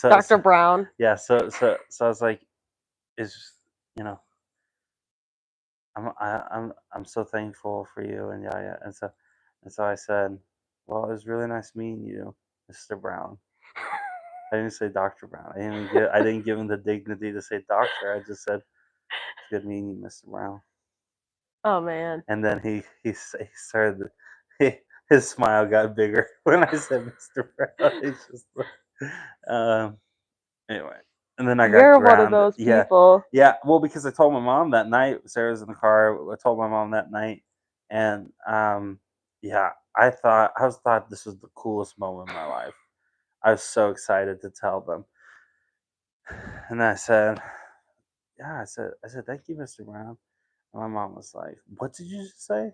Dr. Brown?" Yeah. So I was like, "It's I'm so thankful for you," and yeah. And so I said, "Well, it was really nice meeting you, Mr. Brown." I didn't say Dr. Brown. I didn't give him the dignity to say doctor. I just said, "It's good meeting you, Mr. Brown." Oh man. And then he started. His smile got bigger when I said Mr. Brown. He's just anyway. And then I got You're grounded. one of those people. Yeah. Well, because I told my mom that night. Sarah was in the car. I told my mom that night, and yeah, I thought this was the coolest moment of my life. I was so excited to tell them, and I said, "Yeah," I said, "Thank you, Mr. Brown." And my mom was like, "What did you just say?"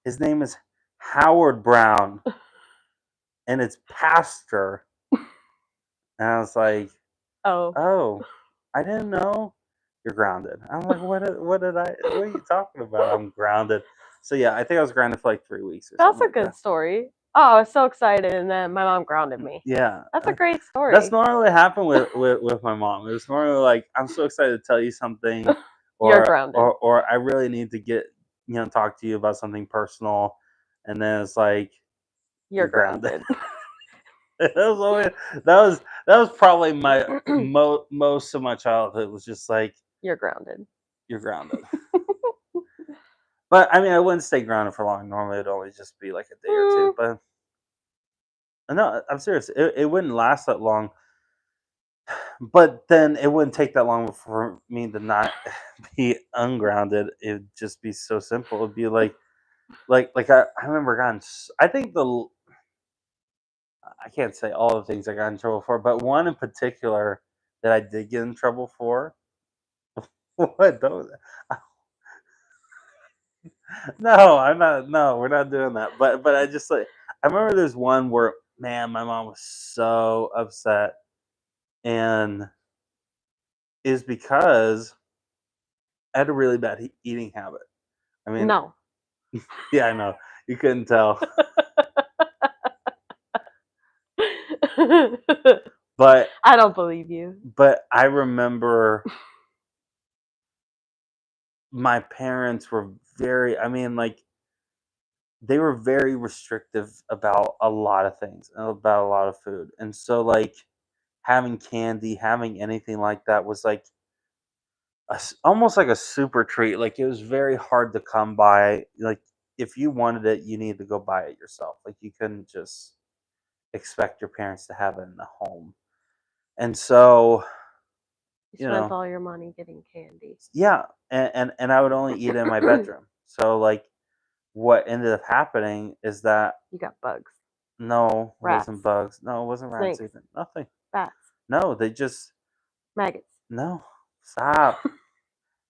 His name is Howard Brown, and it's Pastor. And I was like, "Oh, I didn't know. You're grounded." I'm like, what are you talking about? I'm grounded. So yeah, I think I was grounded for like 3 weeks or something. That's a good story. Oh, I was so excited, and then my mom grounded me. Yeah. That's a great story. That's normally happened with my mom. It was normally like, I'm so excited to tell you something, or You're grounded. or I really need to get talk to you about something personal, and then it's like, you're grounded. that was probably my most of my childhood was just like, you're grounded. You're grounded. But I mean, I wouldn't stay grounded for long. Normally, it'd only just be like a day or two. But no, I'm serious. It wouldn't last that long. But then it wouldn't take that long for me to not be ungrounded. It'd just be so simple. It'd be like I remember I think I can't say all the things I got in trouble for, but one in particular that I did get in trouble for. What? Don't, no, I'm not. No, we're not doing that. But I just like I remember there's one where man, my mom was so upset, and is because I had a really bad eating habit. I mean, No. yeah, I know you couldn't tell, but I don't believe you. I remember my parents were very. I mean, like they were very restrictive about a lot of things, about a lot of food, and so like having candy, having anything like that was like almost like a super treat. Like it was very hard to come by. Like if you wanted it, you needed to go buy it yourself. Like you couldn't just expect your parents to have it in the home. And so, You you spent know, all your money getting candy. yeah, and I would only eat it in my bedroom. So like what ended up happening is that You got bugs, no, it wasn't rats, bugs. No, it wasn't rats snakes, even. Nothing. bats, No, they just maggots. no. Stop.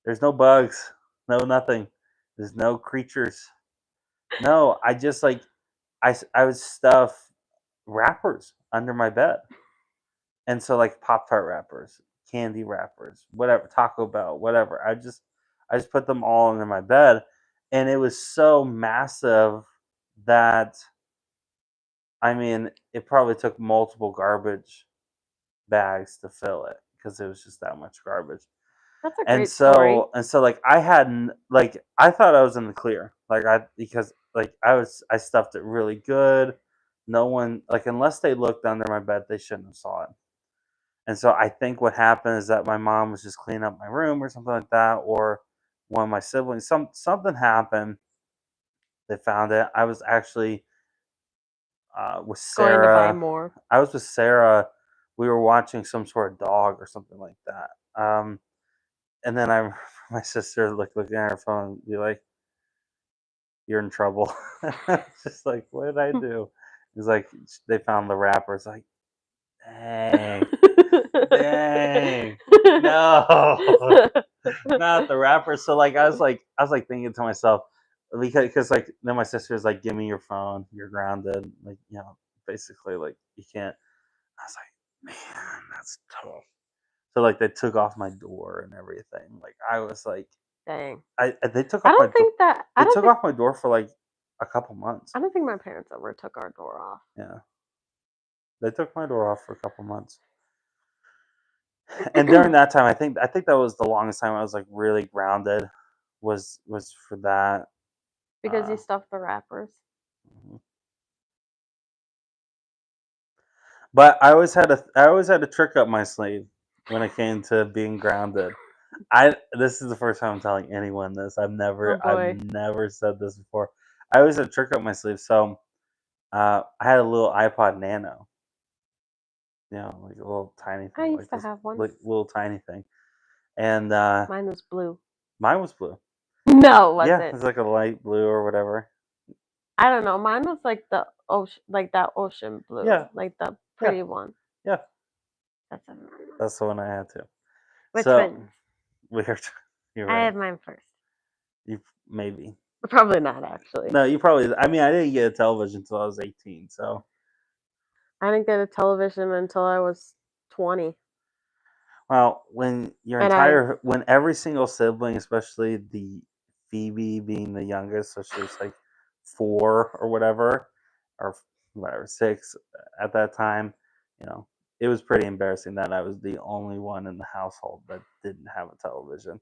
There's no bugs. No nothing. There's no creatures. No, I just like I would stuff wrappers under my bed. And so like Pop Tart wrappers, candy wrappers, whatever, Taco Bell, whatever. I just put them all under my bed, and it was so massive that I mean, it probably took multiple garbage bags to fill it because it was just that much garbage. That's a great story. And so like I hadn't like I thought I was in the clear. Like I because like I stuffed it really good. No one like unless they looked under my bed, they shouldn't have saw it. And so I think what happened is that my mom was just cleaning up my room or something like that, or one of my siblings, something happened. They found it. I was actually with Going to buy Sarah. more. I was with Sarah. We were watching some sort of dog or something like that. And then I remember my sister like looking at her phone and be like, "You're in trouble." It's just like, what did I do? It's like they found the wrapper. It's like, dang, dang, no. Not the rapper. So like I was like thinking to myself because like then my sister was like, "Give me your phone. You're grounded." Like basically like you can't. I was like, man, that's tough. So like they took off my door and everything. Like I was like, Dang. they took I off my don't door. think that I They don't took think off my door for like a couple months. I don't think my parents ever took our door off. Yeah, they took my door off for a couple months. And during that time, I think that was the longest time I was like really grounded. Was for that. Because you Uh, stuffed the wrappers. mhm. But I always had a trick up my sleeve when it came to being grounded. I This is the first time I'm telling anyone this. Oh I've boy. never said this before. I always had a trick up my sleeve. So I had a little iPod Nano, like a little tiny I thing, used like to this have one. like little tiny thing. And Mine was blue. mine was blue. No, it Yeah, wasn't. it's like a light blue or whatever. I don't know. Mine was like the ocean, like that ocean blue, Yeah, like the yeah, pretty one. yeah. That's a That's the one I had too. We're So twins. weird. You're I right. had mine first. You maybe. Probably not actually. No, you probably. I mean, I didn't get a television until I was 18. So, I didn't get a television until I was 20, well, and I when every single sibling, especially the Phoebe being the youngest, so she was like 4 or whatever, or whatever 6 at that time. You know, it was pretty embarrassing that I was the only one in the household that didn't have a television.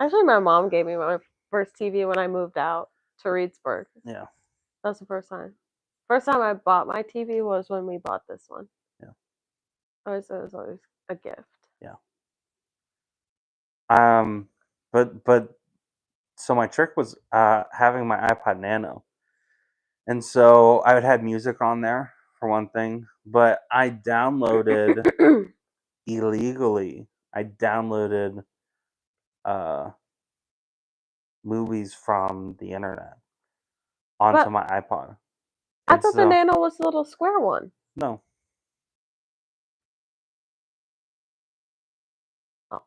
actually my mom gave me my first TV when I moved out to Reedsburg. Yeah, That's the first time. First time I bought my TV was when we bought this one. yeah, It was always a gift. yeah. Um, but so my trick was having my iPod Nano, and so I would have music on there for one thing, but I downloaded illegally. I downloaded uh, movies from the internet onto But my iPod, I and thought the so Nano was the little square one. no, Oh.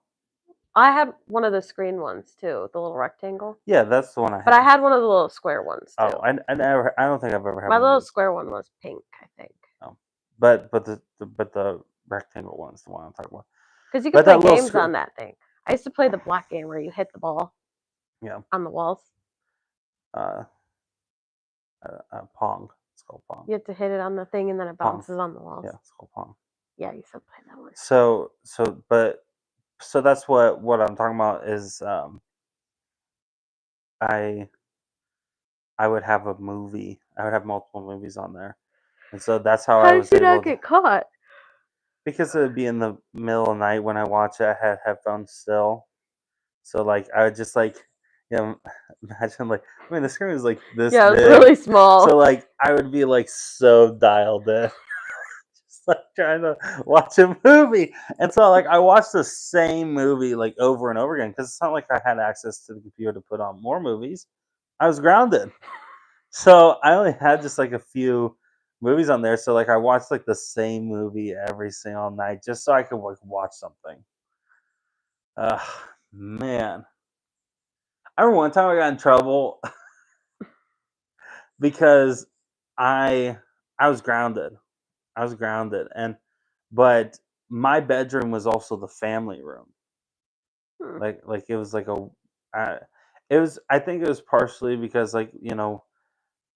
I had one of the screen ones too, the little rectangle. yeah, that's the one I But I had. had one of the little square ones too. Oh, I don't think I've ever had My one of little those. square one was pink, I think. No, but the rectangle one's the one I'm talking about. Because you could But play that little games on that thing. I used to play the black game where you hit the ball yeah, on the walls. uh, Pong. It's called Pong. You have to hit it on the thing and then it Pong. bounces on the walls. Yeah, it's called Pong. Yeah, I used to play that one. So that's what I'm talking about is I I would have a movie. I would have multiple movies on there, and so that's how I How did was you not able to. get caught? Because it would be in the middle of the night when I watch it. I had headphones still, so like I would just like imagine like I mean the screen was like this Yeah, it was big, really small. so like I would be like so dialed in. Just like trying to watch a movie. And so like I watched the same movie like over and over again because it's not like I had access to the computer to put on more movies. I was grounded. So I only had just like a few movies on there. So like I watched like the same movie every single night just so I could like watch something. Ugh, man. I remember one time I got in trouble because I I was grounded. I was grounded and but my bedroom was also the family room. Hmm. Like it was like a uh, it was I think it was partially because like,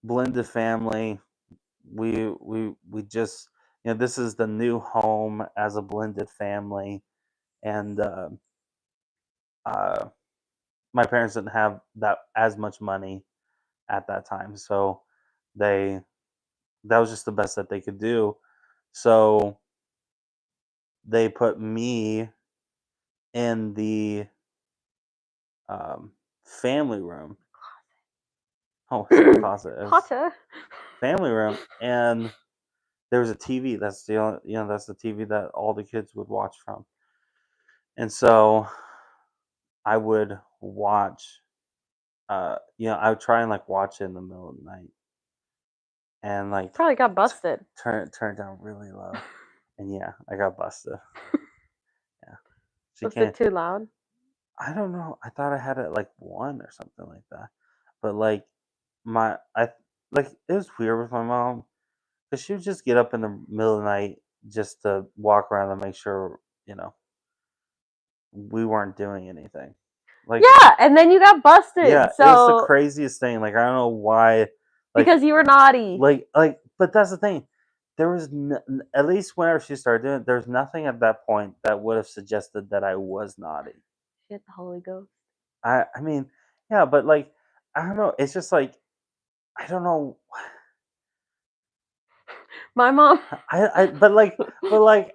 blended family. We just this is the new home as a blended family and uh my parents didn't have that as much money at that time. So they that was just the best that they could do. So they put me in the family room. Oh, it's not a closet. It was Potter. family room, and there was a TV. That's the only, that's the TV that all the kids would watch from. And so I would watch. I would try and like watch it in the middle of the night, and like Probably got busted. turn it down really low. And yeah, I got busted. Yeah, she Was it can't. too loud? I don't know. I thought I had it like one or something like that, but like I like it was weird with my mom because she would just get up in the middle of the night just to walk around and make sure, we weren't doing anything. Like, Yeah, and then you got busted. yeah, it was the So craziest thing. Like, I don't know why. Like, because you were naughty. but that's the thing. There was at least whenever she started doing it, there's nothing at that point that would have suggested that I was naughty. She had the Holy Ghost. I mean, yeah, but like, I don't know. It's just like I don't know. My mom.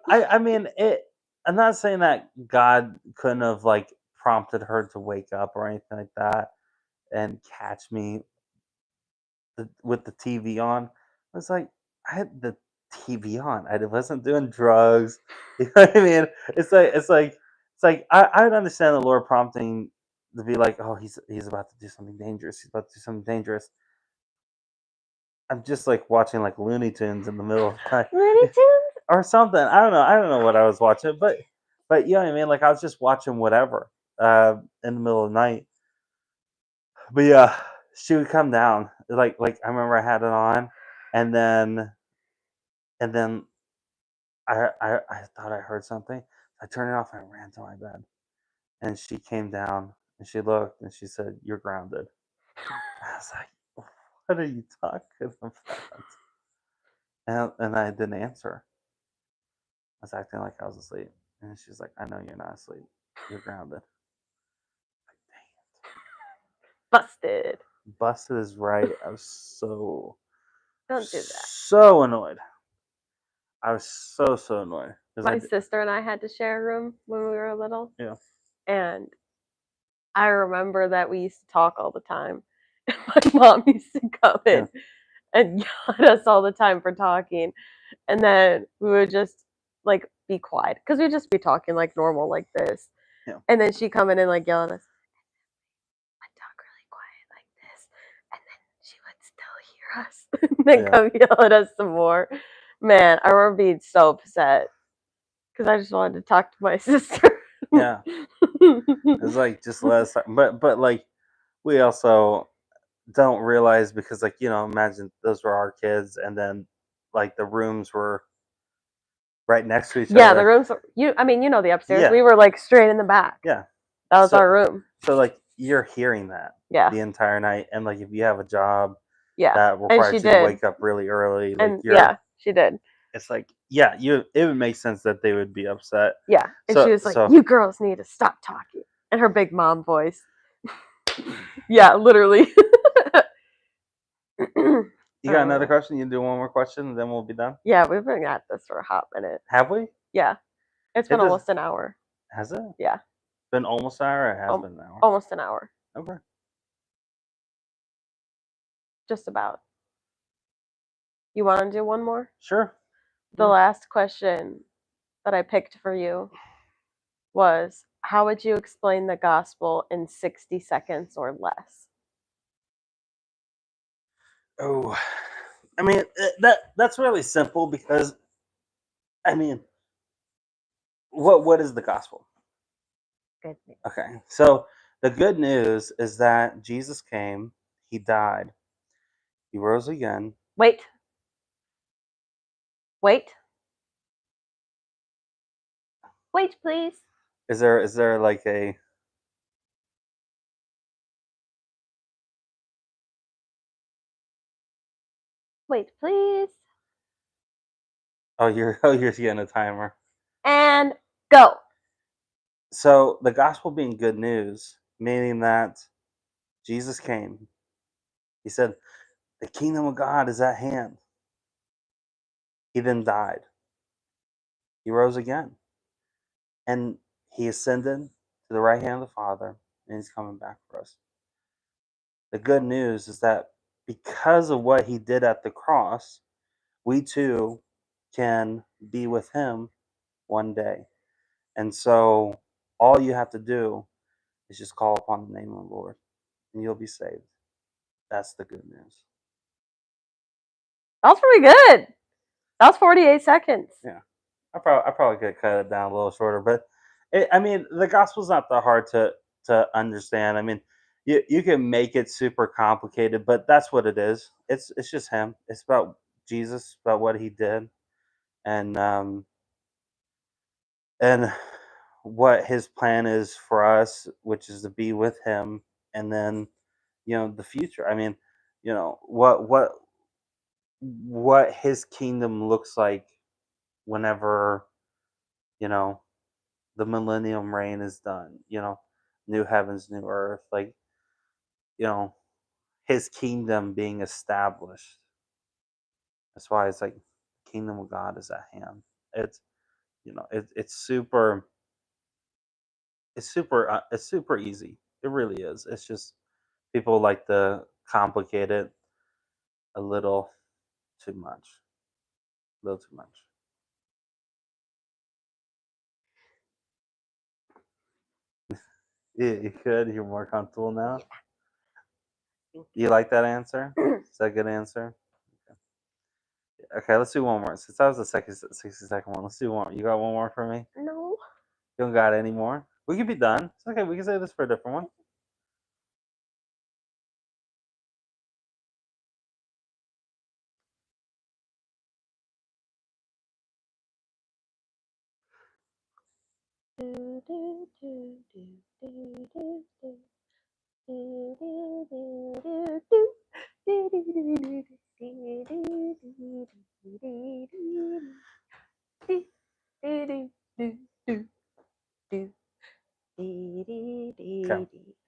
I mean it. I'm not saying that God couldn't have like prompted her to wake up or anything like that and catch me with the TV on. I was like, I had the TV on. I wasn't doing drugs. You know what I mean? It's like I would understand the Lord prompting to be like, oh, he's about to do something dangerous. He's about to do something dangerous. I'm just like watching like Looney Tunes in the middle of the Looney night Tunes? or something. I don't know. I don't know what I was watching, but you know what I mean. Like I was just watching whatever in the middle of the night. But yeah, she would come down. Like I remember I had it on, and then I thought I heard something. I turned it off and I ran to my bed. And she came down and she looked and she said, "You're grounded." I was like, "What are you talking about?" And I didn't answer. I was acting like I was asleep. And she's like, "I know you're not asleep. You're grounded." Like, Busted. dang. Busted is right. I was so, Don't do that. so annoyed. I was so annoyed. Because My sister and I had to share a room when we were little. yeah. And I remember that we used to talk all the time. My mom used to come in and yell at us all the time for talking. And then we would just like be quiet because we'd just be talking like normal like this. Yeah. And then she'd come in and like yell at us. I'd talk really quiet like this. And then she would still hear us. And then come yell at us some more. Man, I remember being so upset because I just wanted to talk to my sister. Yeah. It's like just let us, but like we also don't realize because like imagine those were our kids and then like the rooms were right next to each Yeah, the other. rooms. I mean, the upstairs. Yeah. We were like straight in the back. Yeah. That was our room. So like you're hearing that Yeah. the entire night, and like if you have a job Yeah. that And requires she you to did. wake up really early, like And yeah, she did. it's like it would make sense that they would be upset. Yeah. And she was like, "You girls need to stop talking." In her big mom voice. Yeah, literally. You got another question? You can do one more question, and then we'll be done. Yeah, we've been at this for a hot minute. Have we? Yeah, it's been almost an hour. Has it? Yeah. Been almost an hour. Or it has been an hour. Almost an hour. Okay. Just about. You want to do one more? Sure. The last question that I picked for you was, how would you explain the gospel in 60 seconds or less? Oh, I mean that's really simple because I mean, what is the gospel? Good news. Okay, so the good news is that Jesus came, he died, he rose again. Wait. Wait, please. Is there like a Wait, please. you're getting a timer. And go. So the gospel being good news, meaning that Jesus came. He said, the kingdom of God is at hand. He then died. He rose again. And he ascended to the right hand of the Father, and he's coming back for us. The good news is that because of what he did at the cross, we too can be with him one day. And so all you have to do is just call upon the name of the Lord, and you'll be saved. That's the good news. That was pretty good. That was 48 seconds. Yeah. I probably could cut it down a little shorter, but I mean, the gospel's not that hard to understand. I mean, you can make it super complicated, but that's what it is. It's just him. It's about Jesus, about what he did, and and what his plan is for us, which is to be with him, and then the future. I mean, what his kingdom looks like whenever you know the millennium reign is done, new heavens, new earth, like, you know, his kingdom being established. That's why it's like kingdom of God is at hand. It's it's super easy. It really is. It's just people like to complicate it a little too much. A little too much. Yeah, you could. You're more comfortable now. You like that answer? Is that a good answer? Okay, let's do one more. Since that was the 60-second one, let's do one. You got one more for me? No. You don't got any more? We can be done. It's okay. We can say this for a different one.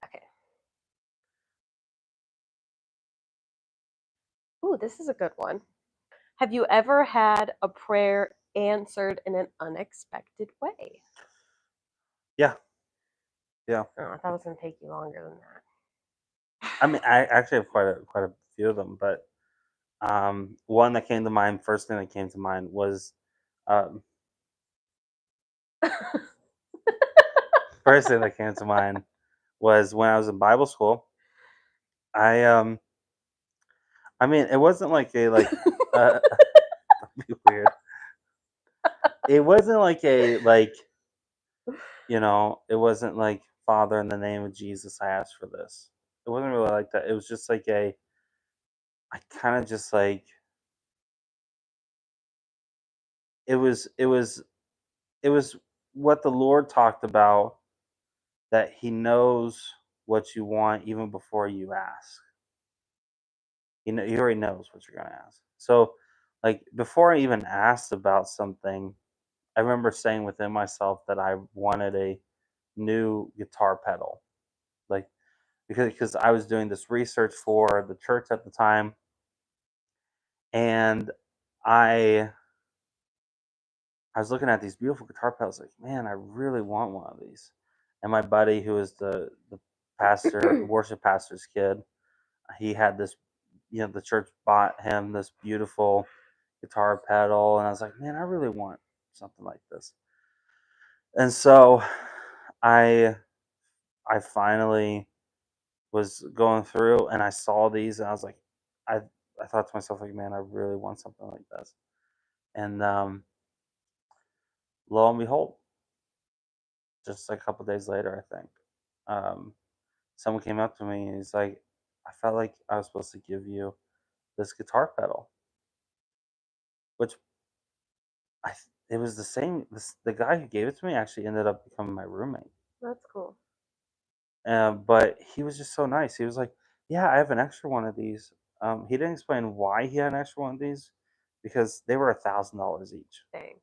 Okay. Ooh, this is a good one. Have you ever had a prayer answered in an unexpected way? Yeah. Yeah. Oh, I thought it was gonna take you longer than that. I mean, I actually have quite a few of them, but one that came to mind, first thing that came to mind was, um, first thing that came to mind was when I was in Bible school. I I mean, it wasn't like a that'd be weird. It wasn't like a it wasn't like, Father, in the name of Jesus, I ask for this. It wasn't really like that. It was just like I kind of just like it was it was it was what the Lord talked about, that He knows what you want even before you ask. He already knows what you're gonna ask. So, like, before I even asked about something, I remember saying within myself that I wanted a new guitar pedal, like, because I was doing this research for the church at the time, and I I was looking at these beautiful guitar pedals, like, man, I really want one of these. And my buddy, who is the pastor, the worship pastor's kid, he had this, the church bought him this beautiful guitar pedal, and I was like, man, I really want something like this. And so I I finally was going through and I saw these, and I was like, I I thought to myself, like, man, I really want something like this. And lo and behold, just like a couple days later, I think, um, someone came up to me and he's like, I felt like I was supposed to give you this guitar pedal, which it was the same. The guy who gave it to me actually ended up becoming my roommate. That's cool. But he was just so nice. He was like, "Yeah, I have an extra one of these." He didn't explain why he had an extra one of these, because they were $1,000 each. Dang.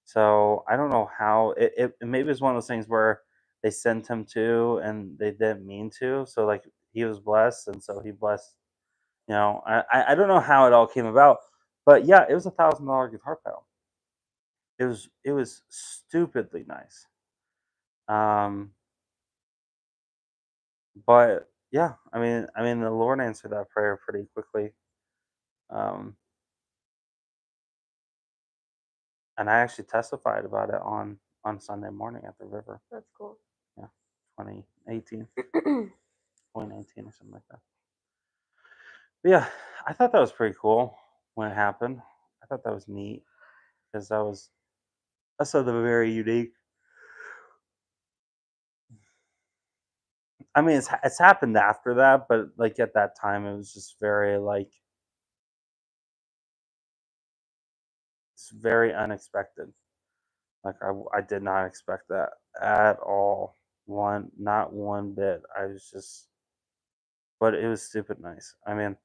So I don't know how maybe it's one of those things where they sent him to and they didn't mean to. So like he was blessed, and so he blessed. I don't know how it all came about, but yeah, it was $1,000 guitar pedal. It was stupidly nice. Um, but yeah, I mean the Lord answered that prayer pretty quickly. Um, and I actually testified about it on Sunday morning at the river. That's cool. Yeah, 2018, 2019 or something like that. But yeah, I thought that was pretty cool when it happened. I thought that was neat because that's something very unique. I mean, it's happened after that, but like at that time, it was just very like it's very unexpected. Like I did not expect that at all. Not one bit. I was just, but it was stupid nice. I mean,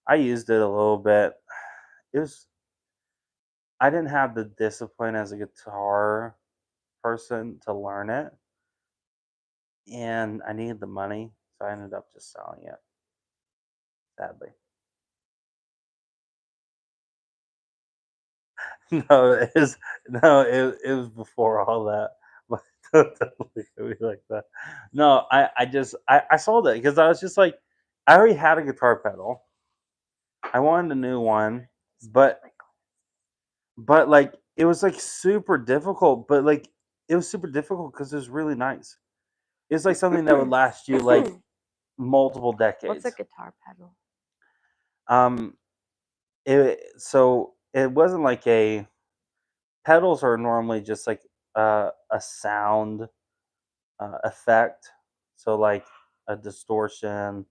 I used it a little bit. It was I didn't have the discipline as a guitar person to learn it, and I needed the money, so I ended up just selling it. Sadly, no, it was before all that. But don't look at me like that. No, I sold it because I was just like, I already had a guitar pedal. I wanted a new one, but like it was like super difficult. But like it was super difficult because it was really nice. It's like something that would last you like multiple What's a decades. guitar pedal? Um, so it wasn't like a pedals are normally just like a sound effect. So like a distortion,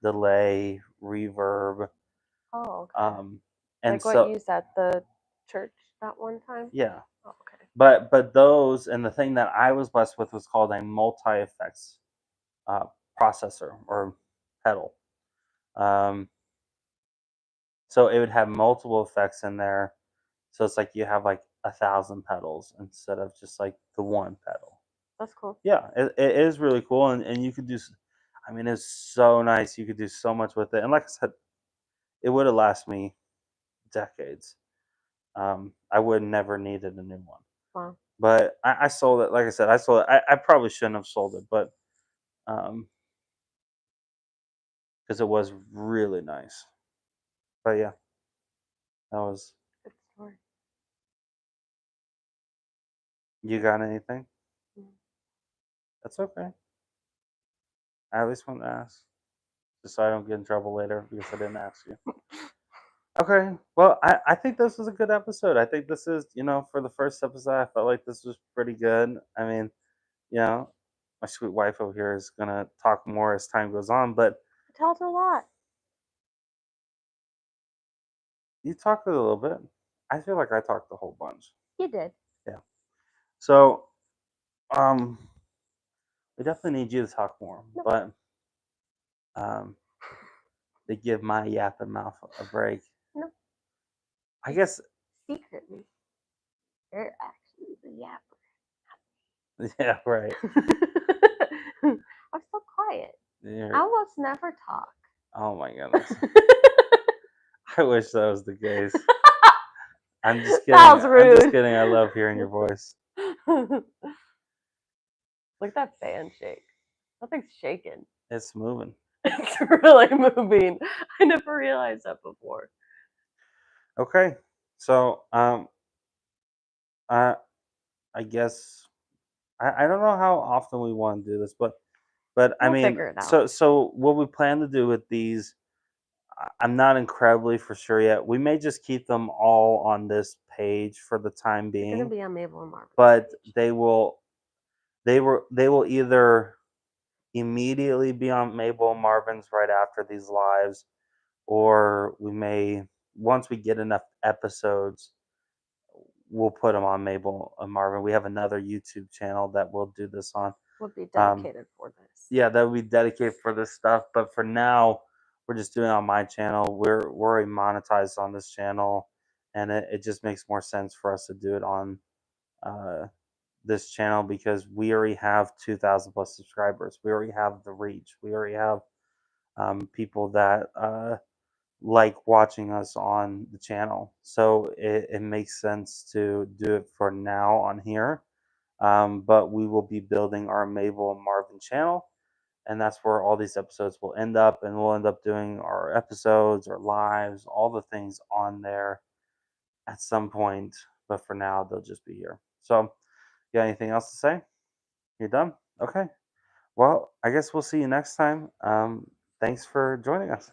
delay, reverb, Oh, okay. um, and Like what so you used at the church that one time? yeah. Oh, okay. But those, and the thing that I was blessed with was called a multi effects uh, processor or pedal. Um, so it would have multiple effects in there. So it's like you have like 1,000 pedals instead of just like the one pedal. That's cool. Yeah, it is really cool, and you could do. I mean, it's so nice. You could do so much with it, and like I said, it would have lasted me decades. I would never needed a new one, Wow. But I sold it. Like I said, I sold it. I probably shouldn't have sold it, but because it was really nice. But yeah, that was. Good story. You got anything? Mm. That's okay. I at least want to ask, just so I don't get in trouble later because I didn't ask you. Okay. Well, I think this was a good episode. I think this is, for the first episode, I felt like this was pretty good. I mean, you know, my sweet wife over here is gonna talk more as time goes on, but I talked a lot. you talked a little bit. I feel like I talked a whole bunch. You did. Yeah. So, um, we definitely need you to talk more, No. but to give my yapping mouth a break. No. I guess. Secretly, you're actually the yapper. Yeah. Right. I'm so quiet. You're, I almost never talk. oh my goodness. I wish that was the case. I'm just kidding. That was I'm just rude. kidding. I love hearing your voice. Look at that fan shake. Nothing's shaking. It's moving. It's really moving. I never realized that before. Okay. So, I guess I don't know how often we want to do this, but I We'll mean, figure it out. so what we plan to do with these, I'm not incredibly for sure yet. We may just keep them all on this page for the time They're gonna being, be on Mabel and Marvin's but page. they will either immediately be on Mabel and Marvin's right after these lives, or we may, once we get enough episodes, we'll put them on Mabel and Marvin. We have another YouTube channel that we'll do this on. Would be dedicated for this. Yeah, that would be dedicated for this stuff. But for now, we're just doing it on my channel. We're already monetized on this channel, and it just makes more sense for us to do it on uh, this channel because we already have 2,000 plus subscribers. We already have the reach. We already have people that like watching us on the channel. So it makes sense to do it for now on here. But we will be building our Mabel and Marvin channel, and that's where all these episodes will end up. And we'll end up doing our episodes, our lives, all the things on there at some point. But for now, they'll just be here. So, you got anything else to say? You're done? Okay. Well, I guess we'll see you next time. Thanks for joining us.